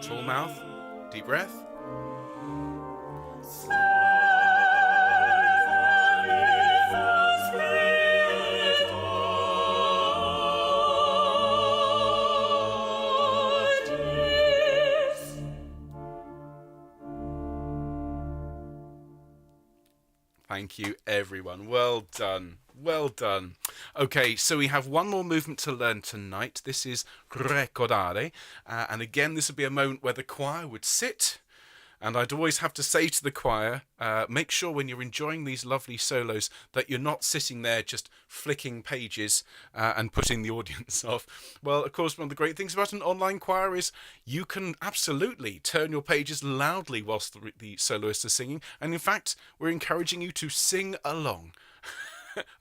[SPEAKER 1] Full mouth, deep breath. Thank you, everyone. Well done. Well done. Okay, so we have one more movement to learn tonight. This is Recordare. And again, this would be a moment where the choir would sit. And I'd always have to say to the choir, make sure when you're enjoying these lovely solos that you're not sitting there just flicking pages and putting the audience off. Well, of course, one of the great things about an online choir is you can absolutely turn your pages loudly whilst the soloists are singing. And in fact, we're encouraging you to sing along.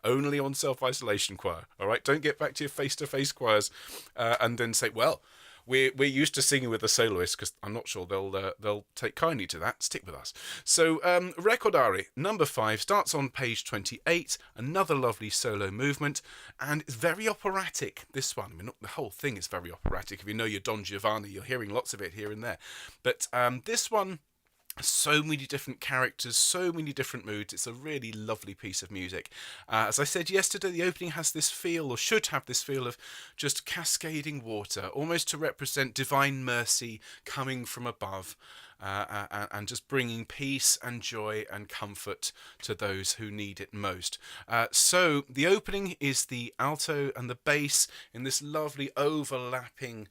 [SPEAKER 1] Only on self-isolation choir. All right, don't get back to your face-to-face choirs and then say, well, we're used to singing with the soloist, because I'm not sure they'll take kindly to that. Stick with us. So Recordare number 5 starts on page 28. Another lovely solo movement, and it's very operatic. This one, I mean, the whole thing is very operatic. If you know your Don Giovanni, you're hearing lots of it here and there. But this one. So many different characters, so many different moods. It's a really lovely piece of music. As I said yesterday, the opening has this feel, or should have this feel, of just cascading water, almost to represent divine mercy coming from above, and just bringing peace and joy and comfort to those who need it most. So the opening is the alto and the bass in this lovely overlapping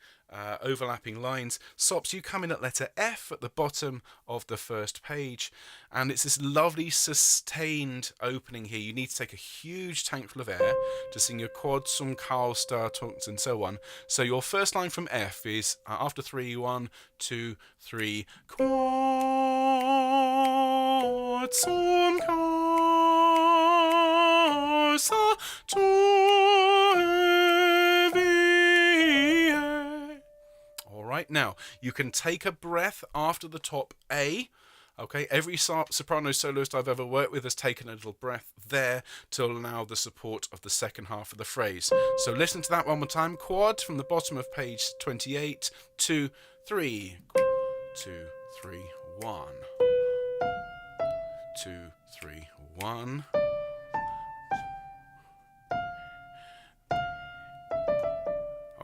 [SPEAKER 1] lines. Sops, you come in at letter F at the bottom of the first page, and it's this lovely sustained opening here. You need to take a huge tankful of air to sing your quad, some Karl, star, tonks, and so on. So your first line from F is after 3, 1, 2, 3, quad, some Karl, star, Right now, you can take a breath after the top A. Okay, every soprano soloist I've ever worked with has taken a little breath there to allow the support of the second half of the phrase. So listen to that one more time. Quad from the bottom of page 28, 2, 3, 2, 3, 1. 2, 3, 1.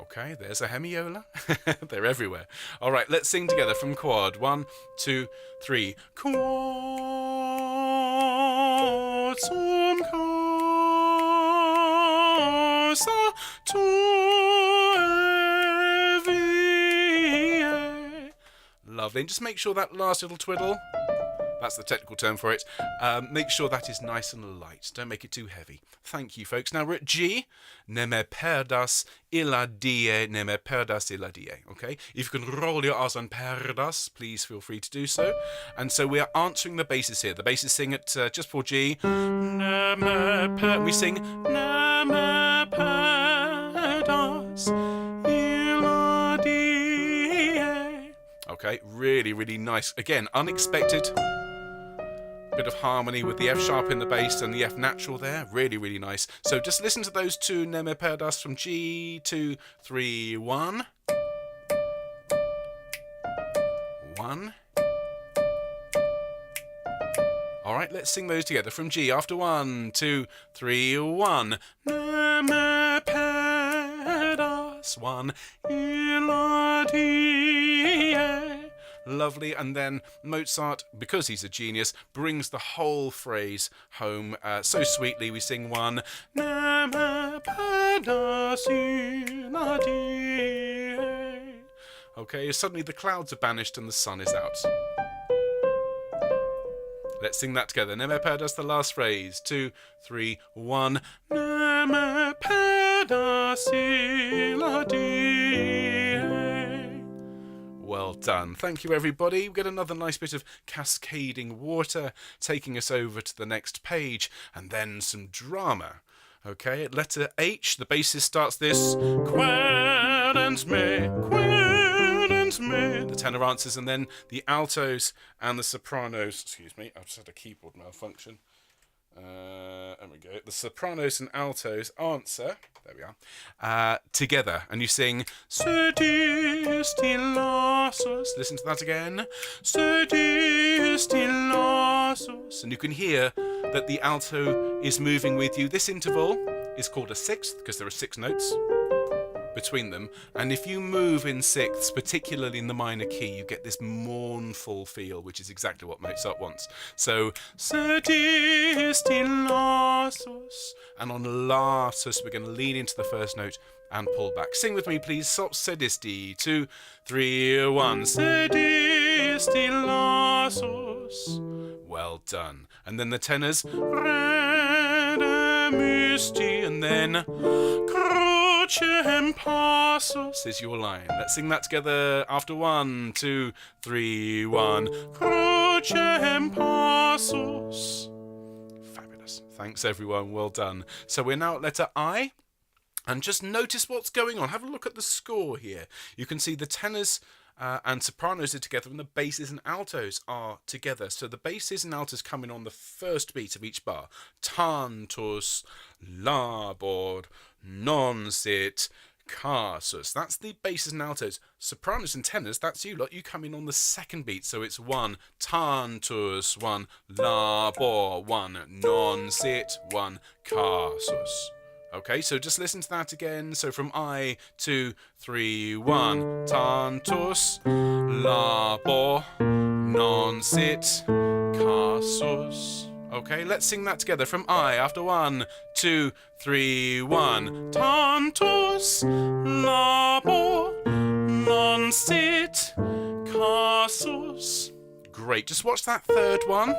[SPEAKER 1] Okay, there's a hemiola. They're everywhere. All right, let's sing together from quad. 1, 2, 3. Quod sum casa tuae. Lovely. And just make sure that last little twiddle, that's the technical term for it, make sure that is nice and light. Don't make it too heavy. Thank you, folks. Now we're at G. Ne me perdas illa die, ne me perdas illa die. Okay? If you can roll your R's on perdas, please feel free to do so. And so we are answering the basses here. The basses sing at just for G. Ne me we sing ne me perdas illa die. Okay, really, really nice. Again, unexpected bit of harmony with the F sharp in the bass and the F natural there. Really, really nice. So just listen to those two Ne me perdas from G, 2, 3, 1. 1. All right, let's sing those together from G after 1, 2, 3, 1. Ne me perdas 1 illa die. Lovely. And then Mozart, because he's a genius, brings the whole phrase home so sweetly. We sing 1. Ne me perdas illa die. Okay, suddenly the clouds are banished and the sun is out. Let's sing that together. Ne me perdas, the last phrase. 2, 3, 1. Ne me perdas illa die. Well done. Thank you, everybody. We get another nice bit of cascading water taking us over to the next page, and then some drama. Okay, at letter H, the bassist starts this. Querens me, querens me. The tenor answers, and then the altos and the sopranos. Excuse me, I've just had a keyboard malfunction. There we go. The sopranos and altos answer. There we are. Together, and you sing. Stillasus. Listen to that again. Stillasus. And you can hear that the alto is moving with you. This interval is called a sixth because there are 6 notes between them, and if you move in sixths, particularly in the minor key, you get this mournful feel, which is exactly what Mozart wants. So stillasus, and on lasus we're going to lean into the first note and pull back. Sing with me, please. Sedisti. 2, 3, 1. Stillasus. Well done. And then the tenors. Redemisti, and then Crucem passus is your line. Let's sing that together after 1, 2, 3, 1. Crucem passus. Fabulous. Thanks, everyone. Well done. So we're now at letter I. And just notice what's going on. Have a look at the score here. You can see the tenors and sopranos are together, and the basses and altos are together. So the basses and altos come in on the first beat of each bar. Tantus, labor, non sit, casus. That's the basses and altos. Sopranos and tenors, that's you lot. You come in on the second beat. So it's 1 tantus, 1 labor, 1 non sit, 1 casus. Okay, so just listen to that again. So from I, 2, 3, 1. Tantus, labor, non sit, casus. Okay, let's sing that together from I after 1, 2, 3, 1. Tantus, labor, non sit, casus. Great, just watch that third one.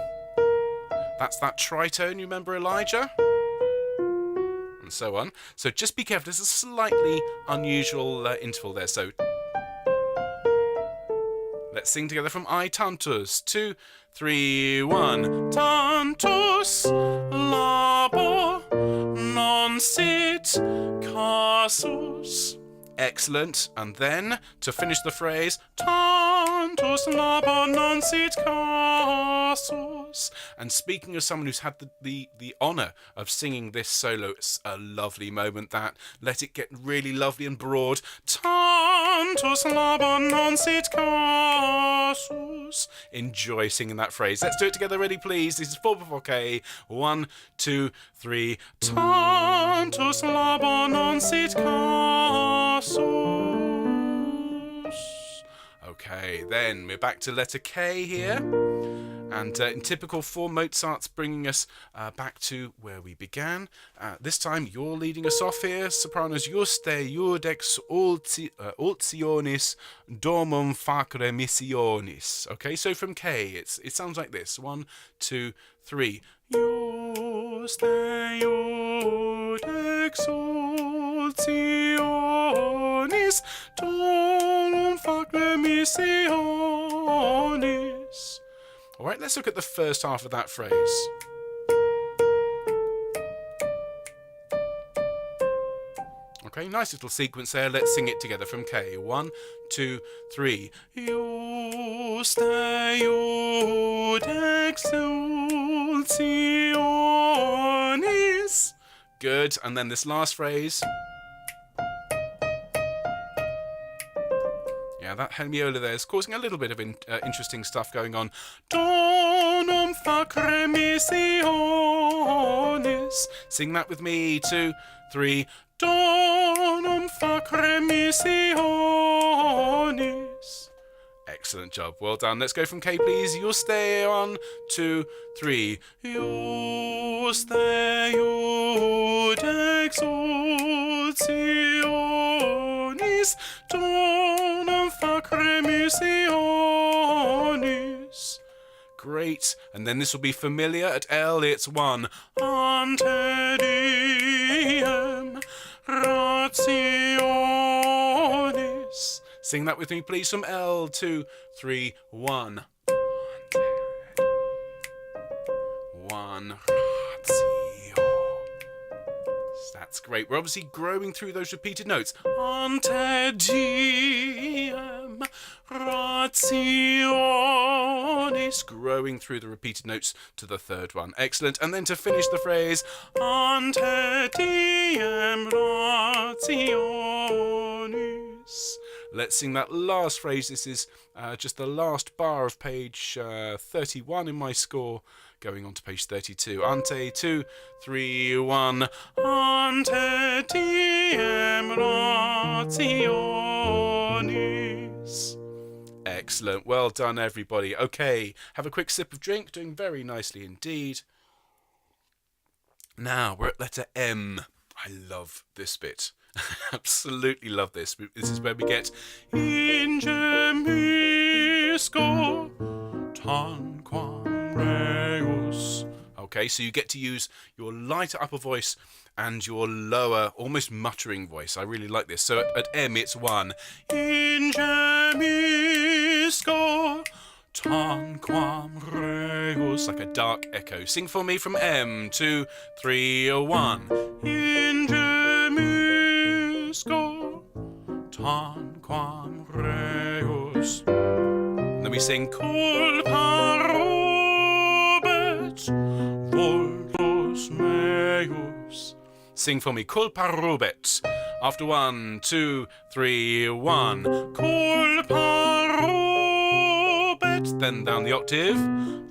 [SPEAKER 1] That's that tritone, you remember, Elijah? And so on. So just be careful, there's a slightly unusual interval there. So let's sing together from I, tantus. 2, 3, 1. Tantus, labor, non sit, casus. Excellent. And then, to finish the phrase, tantus, labor, non sit, casus. And speaking of someone who's had the honour of singing this solo, it's a lovely moment that. Let it get really lovely and broad. Tantus, labor, non sit, casus. Reus. Enjoy singing that phrase. Let's do it together. Ready, please? This is 4/4K. 1, 2, 3. Tantus labor non sit casus. Okay, then we're back to letter K here. And in typical form, Mozart's bringing us back to where we began. This time, you're leading us off here. Sopranos, Juste iudex ultionis domum facere missionis. Okay, so from K, it sounds like this. 1, 2, 3. Juste iudex ultionis domum facere missionis. All right, let's look at the first half of that phrase. Okay, nice little sequence there. Let's sing it together from K. 1, 2, 3. Juste iudex ultionis. Good. And then this last phrase. Yeah, that hemiola there is causing a little bit of interesting stuff going on. Donum facere missionis. Sing that with me. 2, 3. Donum facere missionis. Excellent job. Well done. Let's go from K, please. Juste 1, 2, 3. Juste iudex ultionis. Donum facere missionis. Great. And then this will be familiar at L. It's 1. Ante diem rationis. Sing that with me, please, from L. 2, 3, 1. One ratio. That's great. We're obviously growing through those repeated notes. Ante diem rationis. Growing through the repeated notes to the third one. Excellent. And then to finish the phrase, ante diem rationis. Let's sing that last phrase. This is just the last bar of page 31 in my score, going on to page 32. Ante 2, 3, 1. Ante diem rationis. Excellent. Well done, everybody. Okay, have a quick sip of drink. Doing very nicely indeed. Now, we're at letter M. I love this bit. Absolutely love this. This is where we get Ingemisco tanquam reus. Okay, so you get to use your lighter upper voice and your lower, almost muttering voice. I really like this. So at M, it's 1. Ingemisco tanquam reus. Like a dark echo. Sing for me from M. 2, 3, 1. Ingemisco tanquam reus. And then we sing culpa robet voltus meus. Sing for me, culpa robet. After 1, 2, 3, 1. Culpa robet. Then down the octave.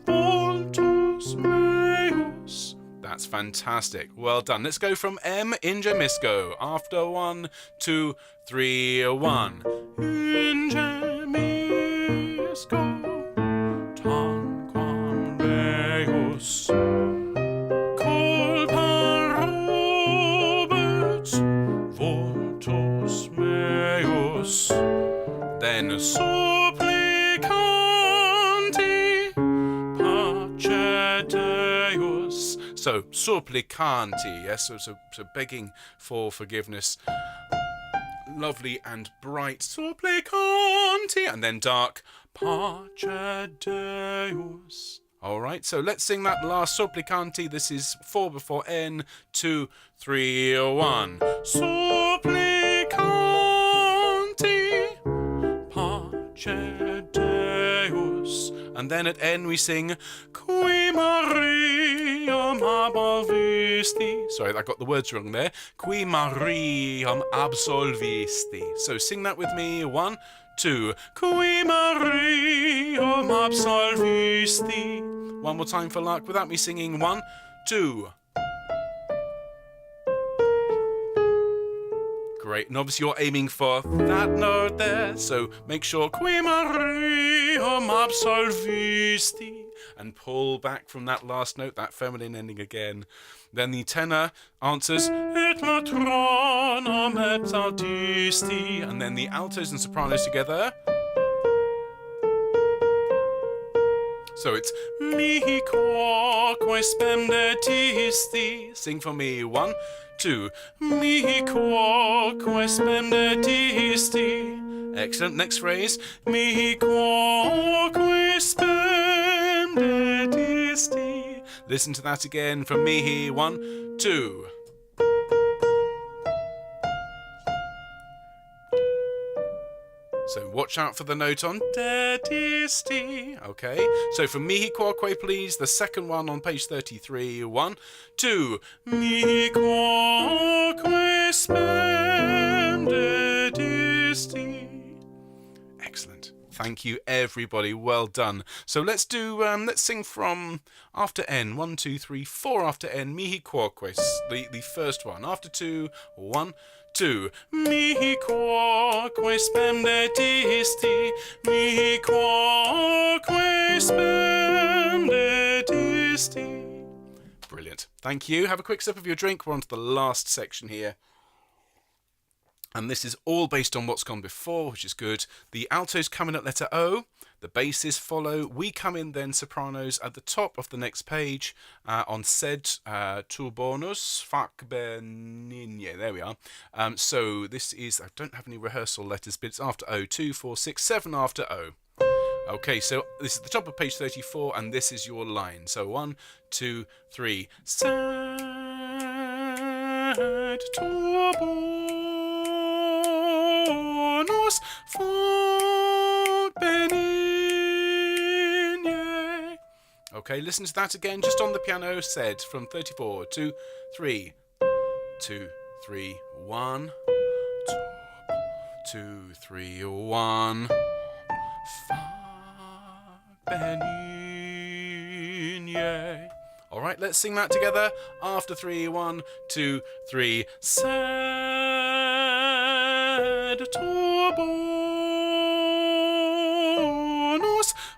[SPEAKER 1] Voltus meus. That's fantastic. Well done. Let's go from M, Ingemisco. After 1, 2, 3, 1. Ingemisco tanquam reus. Culpa robet voltus meus. Then supplicanti pace Deus. So supplicanti, yes, so begging for forgiveness. Lovely and bright supplicanti, and then dark pace Deus. All right, so let's sing that last supplicanti. This is 4 before N. 2, 3, 1. Supplicanti pace Deus. And then at N we sing Qui Mariam absolvisti. Sorry, I got the words wrong there. Qui Mariam absolvisti. So sing that with me. 1, 2. Qui Marium absolvisti. One more time for luck without me singing. 1, 2. Great, and obviously you're aiming for that note there, so make sure Qui Marium absolvisti, and pull back from that last note, that feminine ending again. Then the tenor answers Et matronum exaltisti, and then the altos and sopranos together. So it's mihi quoque spemdetisti. Sing for me. 1, 2. Mihi quoque spemdetisti. Excellent. Next phrase. Mihi quoque spemdetisti. Listen to that again from mihi. 1, 2. So watch out for the note on dedisti. Okay, so from mihi quoque, please, the second one on page 33. 1, 2. Mihi quoque spem dedisti. Excellent. Thank you, everybody. Well done. So let's sing from after N. 1, 2, 3, 4 after N. Mihi quoque. The first one. After 2. 1, 2. Mihi quoque spemdetisti. Mihi quoque spemdetisti. Brilliant. Thank you. Have a quick sip of your drink. We're on to the last section here. And this is all based on what's gone before, which is good. The altos come in at letter O. The basses follow. We come in then, sopranos, at the top of the next page on sed tu bonus fac benigne. There we are. So this is, I don't have any rehearsal letters, but it's after O. 2, 4, 6, 7 after O. Okay, so this is the top of page 34, and this is your line. So 1, 2, 3. Sed tu bonus fac benigne. Okay, listen to that again, just on the piano, said from 34. 2, 3. 2, 3, 1. 2, 3, 1. Fac benigne. All right, let's sing that together. After 3, 1, 2, 3. Sed tu bonus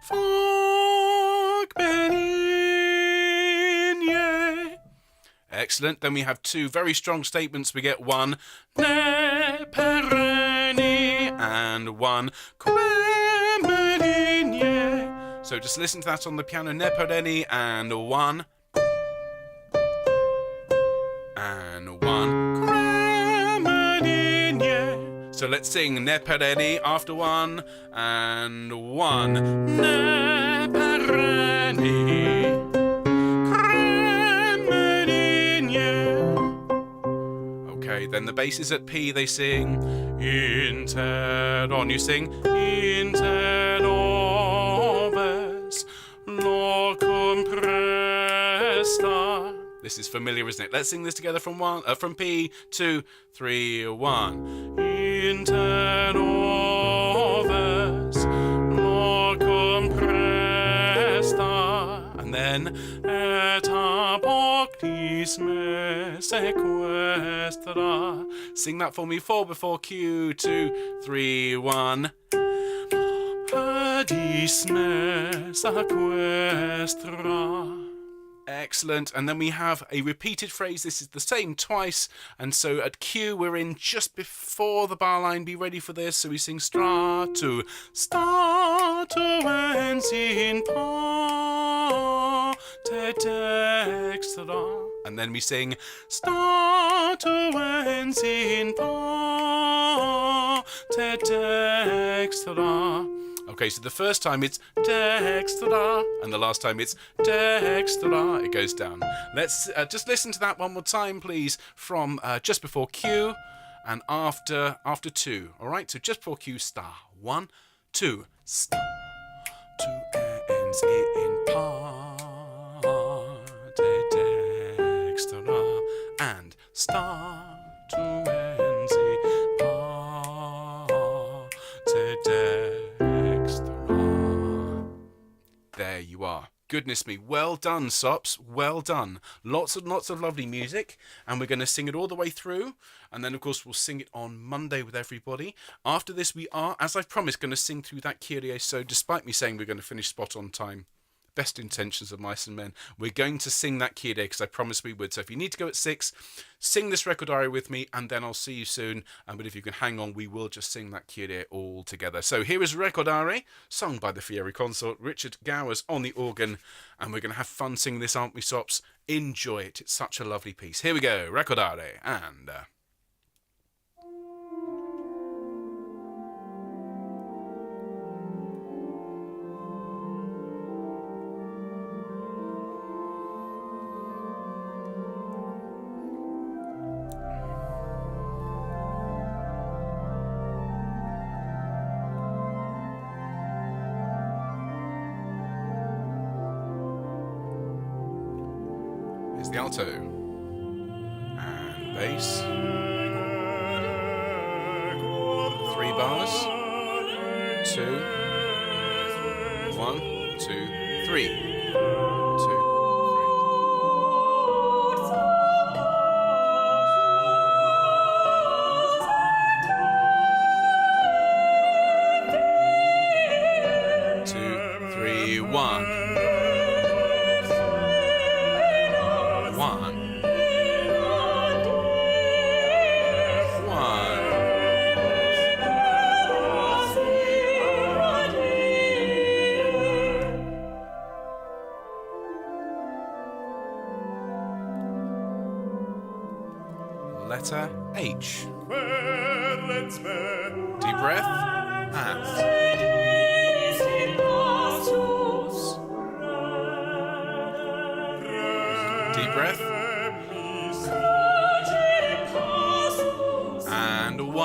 [SPEAKER 1] fac benigne. Excellent. Then we have 2 very strong statements. We get 1 ne perenne and 1 quem benigne. So just listen to that on the piano. Ne perenne and 1 and 1 quem benigne. So let's sing ne perenne after 1 and 1 ne perenne. Okay, then the bass is at P, they sing Interon. You sing Interoves locum presta. This is familiar, isn't it? Let's sing this together from P, 2, 3, 1. Interoves locum presta. And then et apoctis me sequestra. Sing that for me. 4 before Q. 2, 3, 1. Apoctis me sequestra. Excellent. And then we have a repeated phrase. This is the same twice. And so at Q, we're in just before the bar line. Be ready for this. So we sing stratu, statuens in parte dextra. And then we sing statuens in parte dextra. Okay, so the first time it's dextra, and the last time it's dextra. It goes down. Let's just listen to that one more time, please, from just before Q and after 2. All right, so just before Q, star. 1, 2, star. 2 ends in parte dextra, and star 2 ends in parte dextra. you are. Goodness me, well done, Sops, well done. Lots and lots of lovely music, and we're going to sing it all the way through, and then of course we'll sing it on Monday with everybody. After this we are, as I've promised, going to sing through that Kyrie, so despite me saying we're going to finish spot on time, best intentions of mice and men, we're going to sing that Kyrie because I promised we would. So if you need to go at 6, sing this Recordare with me, and then I'll see you soon. But if you can hang on, we will just sing that Kyrie all together. So here is Recordare, sung by the Fieri Consort, Richard Gowers on the organ, and we're going to have fun singing this, aren't we, Sops? Enjoy it. It's such a lovely piece. Here we go, Recordare, and... Here's the alto, and bass, 3 bars, 2, 1, 2, 3, 2, 3, 1. 1. Letter H. Deep breath and deep breath and 1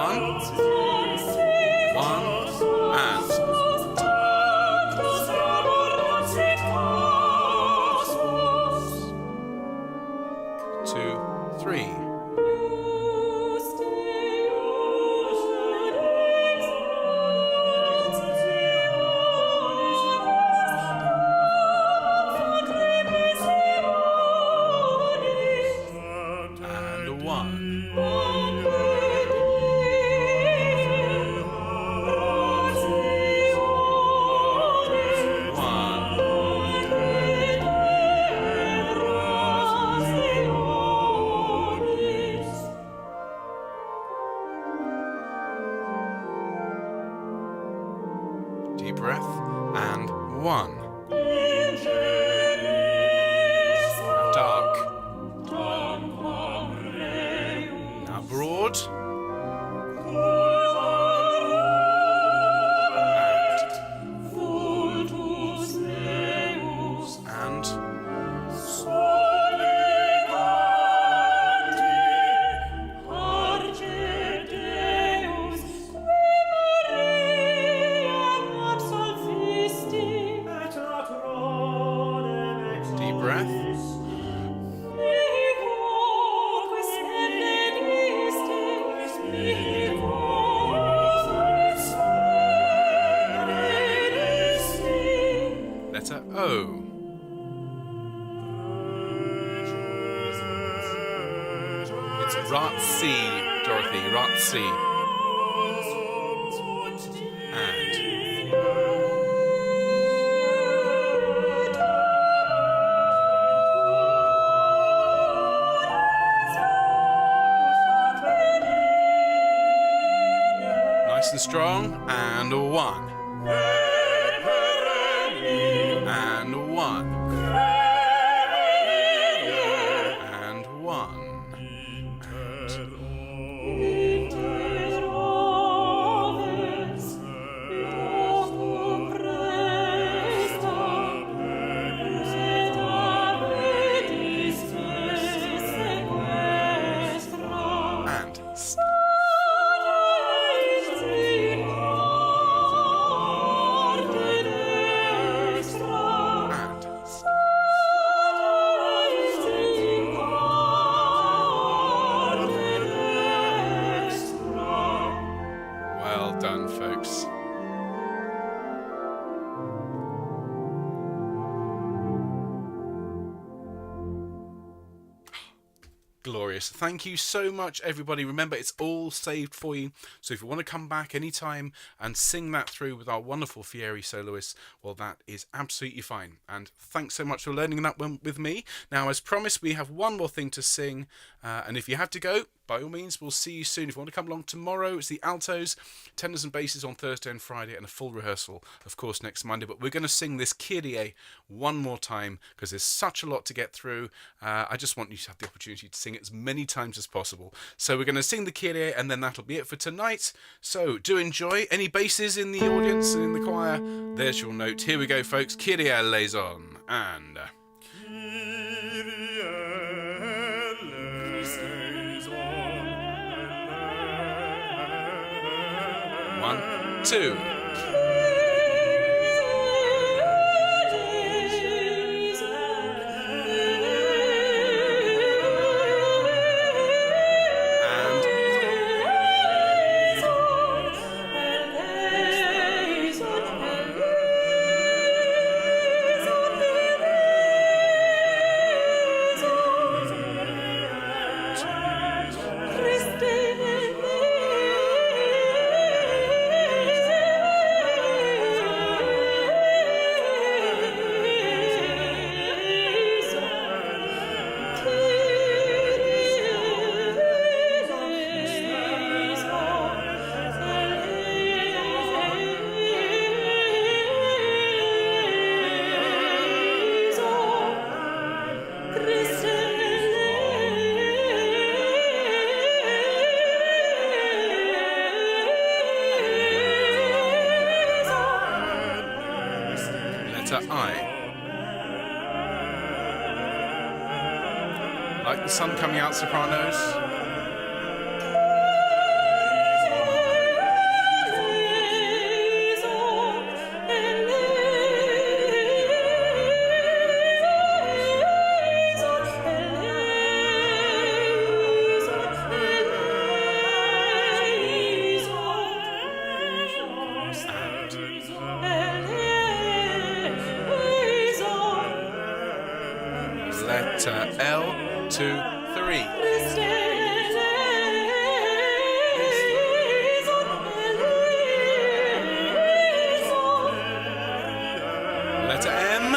[SPEAKER 1] and 1 and 2, 3. And 1. Deep breath and 1. Now dark. Now broad. And deep breath. Letter O. It's Rat-C, Dorothy, Rat-C. And nice and strong, and 1. And 1. And 1. And glorious. Thank you so much, everybody. Remember, it's all saved for you. So if you want to come back anytime and sing that through with our wonderful Fieri soloists, well, that is absolutely fine. And thanks so much for learning that one with me. Now, as promised, we have one more thing to sing. And if you have to go, by all means, we'll see you soon. If you want to come along tomorrow, it's the altos, tenors and basses on Thursday and Friday, and a full rehearsal, of course, next Monday. But we're going to sing this Kyrie one more time because there's such a lot to get through. I just want you to have the opportunity to sing it as many times as possible. So we're going to sing the Kyrie, and then that'll be it for tonight. So do enjoy. Any basses in the audience and in the choir? There's your note. Here we go, folks. Kyrie eleison. And... one, two. Like the sun coming out, sopranos. Letter L, 2, 3. Letter M.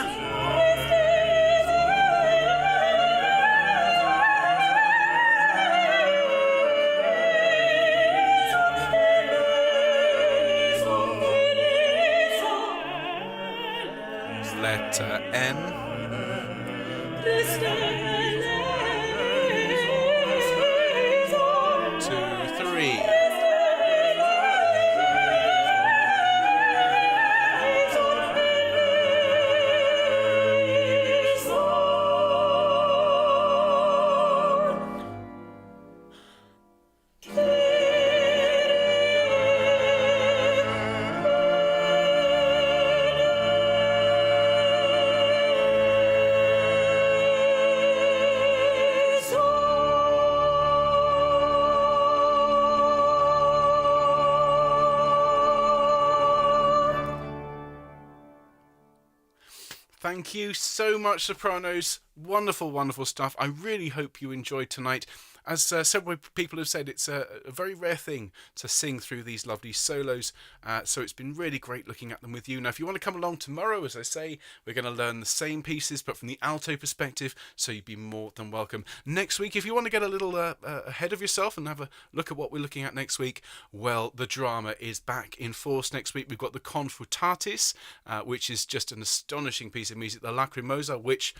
[SPEAKER 1] Letter N. 2, 3. Thank you so much, sopranos. Wonderful, wonderful stuff. I really hope you enjoyed tonight. As several people have said, it's a very rare thing to sing through these lovely solos, so it's been really great looking at them with you. Now, if you want to come along tomorrow, as I say, we're going to learn the same pieces, but from the alto perspective, so you'd be more than welcome. Next week, if you want to get a little ahead of yourself and have a look at what we're looking at next week, well, the drama is back in force next week. We've got the Confutatis, which is just an astonishing piece of music, the Lacrimosa, which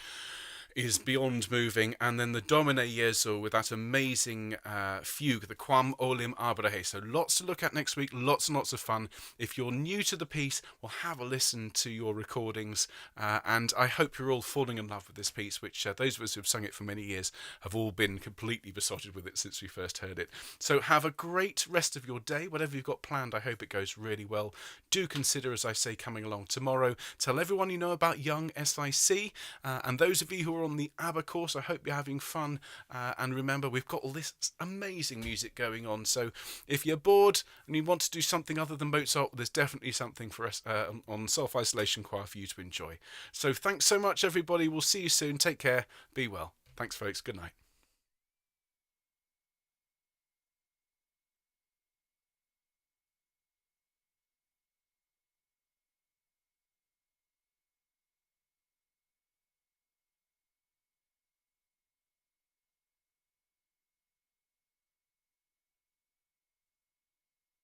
[SPEAKER 1] is beyond moving, and then the Domine Jesu with that amazing fugue, the Quam Olim Abrahe. So lots to look at next week, lots and lots of fun. If you're new to the piece, well, have a listen to your recordings, and I hope you're all falling in love with this piece, which those of us who've sung it for many years have all been completely besotted with it since we first heard it. So have a great rest of your day. Whatever you've got planned, I hope it goes really well. Do consider, as I say, coming along tomorrow. Tell everyone you know about Young SIC, and those of you who are on the ABBA course, I hope you're having fun, and remember, we've got all this amazing music going on, so if you're bored and you want to do something other than Mozart, there's definitely something for us on Self-Isolation Choir for you to enjoy. So thanks so much, everybody. We'll see you soon. Take care. Be well. Thanks, folks. Good night.